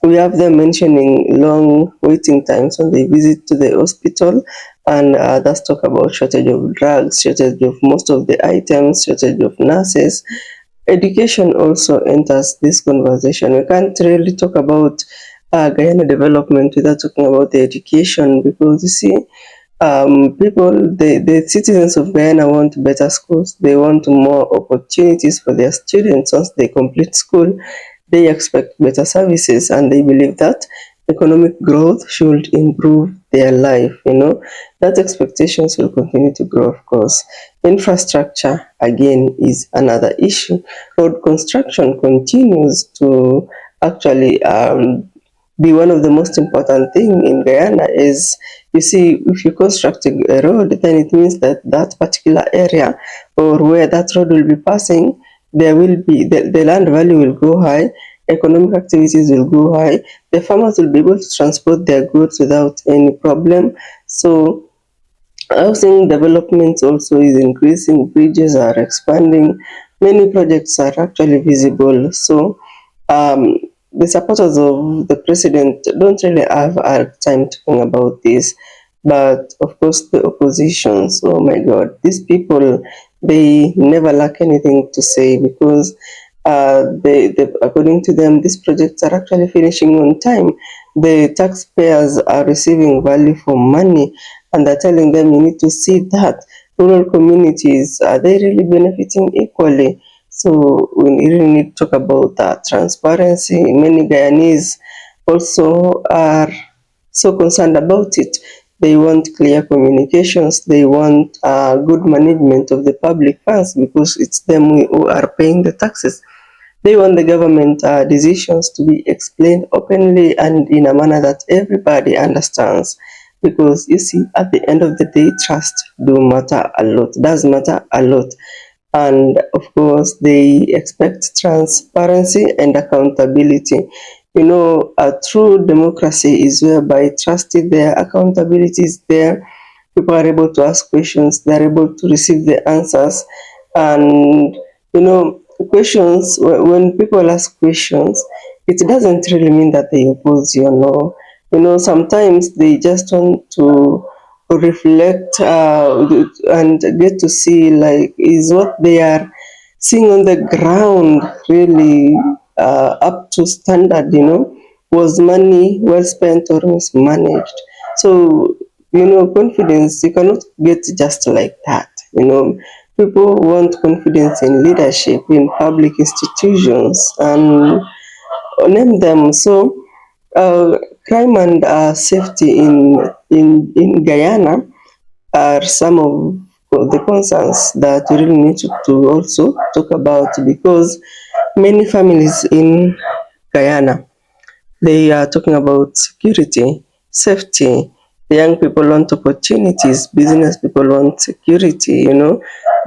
we have them mentioning long waiting times when they visit to the hospital, and that's talk about shortage of drugs, shortage of most of the items, shortage of nurses. Education also enters this conversation. We can't really talk about Guyana development without talking about the education, because you see, the citizens of Guyana want better schools. They want more opportunities for their students. Once they complete school, they expect better services, and they believe that economic growth should improve their life. That expectations will continue to grow, of course. Infrastructure, again, is another issue. Road construction continues to actually be one of the most important thing in Guyana. Is, you see, if you construct a road, then it means that that particular area, or where that road will be passing, there will be the land value will go high, economic activities will go high, the farmers will be able to transport their goods without any problem. So housing development also is increasing, bridges are expanding, many projects are actually visible. So um, the supporters of the president don't really have a time talking about this. But of course, the oppositions, oh my God, these people, they never lack anything to say, because according to them, these projects are actually finishing on time. The taxpayers are receiving value for money, and they're telling them, you need to see that rural communities, are they really benefiting equally? So we really need to talk about that transparency. Many Guyanese also are so concerned about it. They want clear communications. They want good management of the public funds, because it's them who are paying the taxes. They want the government decisions to be explained openly and in a manner that everybody understands. Because you see, at the end of the day, trust does matter a lot. And of course, they expect transparency and accountability. A true democracy is whereby trust is there, accountability is there, people are able to ask questions, they're able to receive the answers. And questions, when people ask questions, it doesn't really mean that they oppose you. No, sometimes they just want to reflect and get to see, like, is what they are seeing on the ground really up to standard. Was money well spent or mismanaged? So confidence, you cannot get just like that. People want confidence in leadership, in public institutions, and name them. So crime and safety in Guyana are some of the concerns that we really need to also talk about, because many families in Guyana, they are talking about security, safety. The young people want opportunities, business people want security.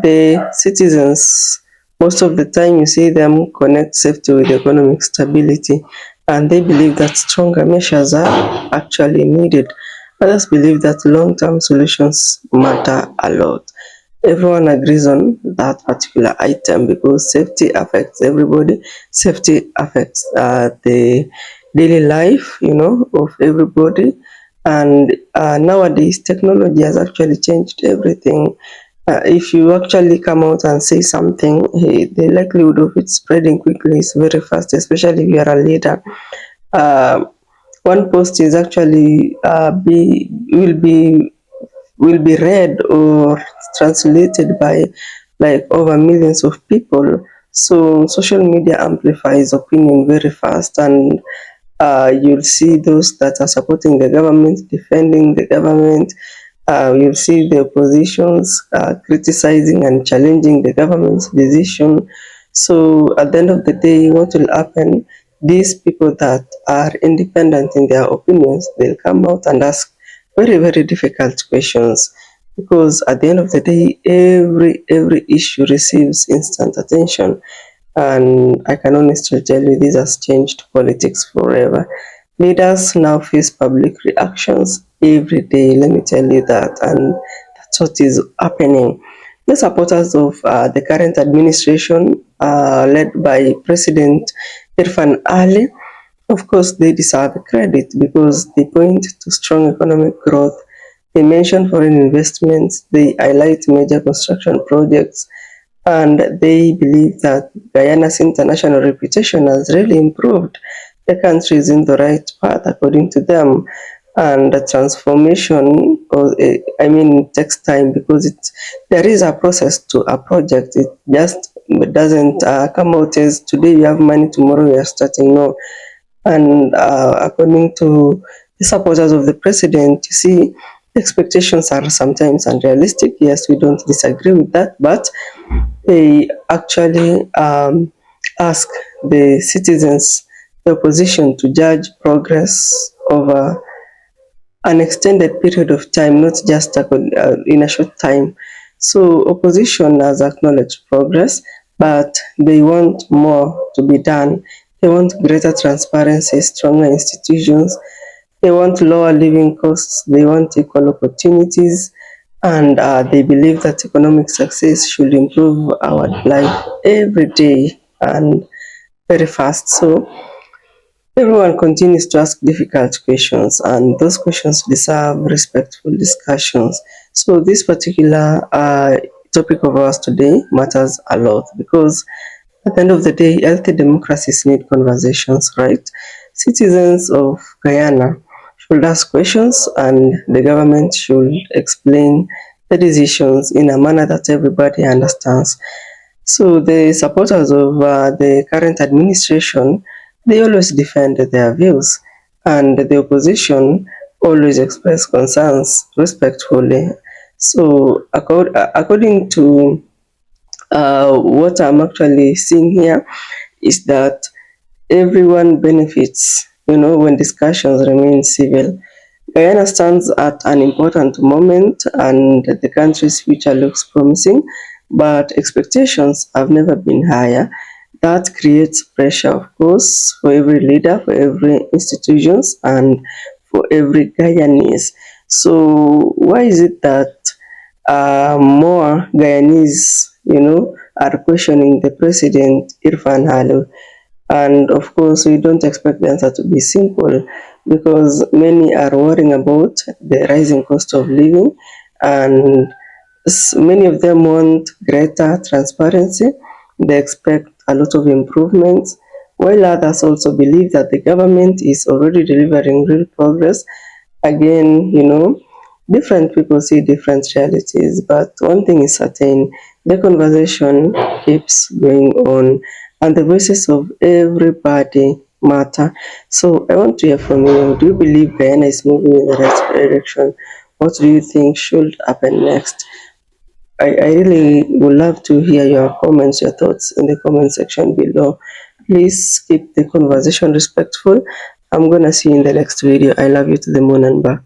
The citizens, most of the time you see them connect safety with economic stability, and they believe that stronger measures are actually needed. Others believe that long-term solutions matter a lot. Everyone agrees on that particular item, because safety affects everybody. Safety affects the daily life, of everybody. And nowadays, technology has actually changed everything. If you actually come out and say something, hey, the likelihood of it spreading quickly is very fast, especially if you are a leader. Uh, one post is actually will be read or translated by like over millions of people. So social media amplifies opinion very fast, and you'll see those that are supporting the government, defending the government. You'll see the oppositions criticizing and challenging the government's decision. So at the end of the day, what will happen? These people that are independent in their opinions, they'll come out and ask very, very difficult questions, because at the end of the day, every issue receives instant attention. And I can honestly tell you, this has changed politics forever. Leaders now face public reactions every day, let me tell you that, and that's what is happening. The supporters of the current administration, led by President Irfan Ali, of course, they deserve credit because they point to strong economic growth. They mention foreign investments, they highlight major construction projects, and they believe that Guyana's international reputation has really improved. The country is in the right path, according to them, and the transformation, takes time because there is a process to a project. It just doesn't come out as today we have money, tomorrow we are starting. No, and according to the supporters of the president, you see, expectations are sometimes unrealistic. Yes, we don't disagree with that, but they actually ask the citizens, the opposition, to judge progress over an extended period of time, not just in a short time. So opposition has acknowledged progress, but they want more to be done. They want greater transparency, stronger institutions. They want lower living costs. They want equal opportunities. And they believe that economic success should improve our life every day and very fast. So everyone continues to ask difficult questions, and those questions deserve respectful discussions. So this particular topic of ours today matters a lot, because at the end of the day, healthy democracies need conversations, right? Citizens of Guyana should ask questions, and the government should explain the decisions in a manner that everybody understands. So the supporters of the current administration, they always defend their views, and the opposition always express concerns respectfully. So according to what I'm actually seeing here is that everyone benefits, when discussions remain civil. Guyana stands at an important moment and the country's future looks promising, but expectations have never been higher. That creates pressure, of course, for every leader, for every institutions, and for every Guyanese. So why is it that more Guyanese, are questioning the president, Irfan Halu? And of course, we don't expect the answer to be simple, because many are worrying about the rising cost of living, and many of them want greater transparency. They expect a lot of improvements, while others also believe that the government is already delivering real progress. Again, different people see different realities, but one thing is certain: the conversation keeps going on, and the voices of everybody matter. So I want to hear from you. Do you believe Guyana is moving in the right direction? What do you think should happen next? I really would love to hear your comments, your thoughts in the comment section below. Please keep the conversation respectful. I'm gonna see you in the next video. I love you to the moon and back.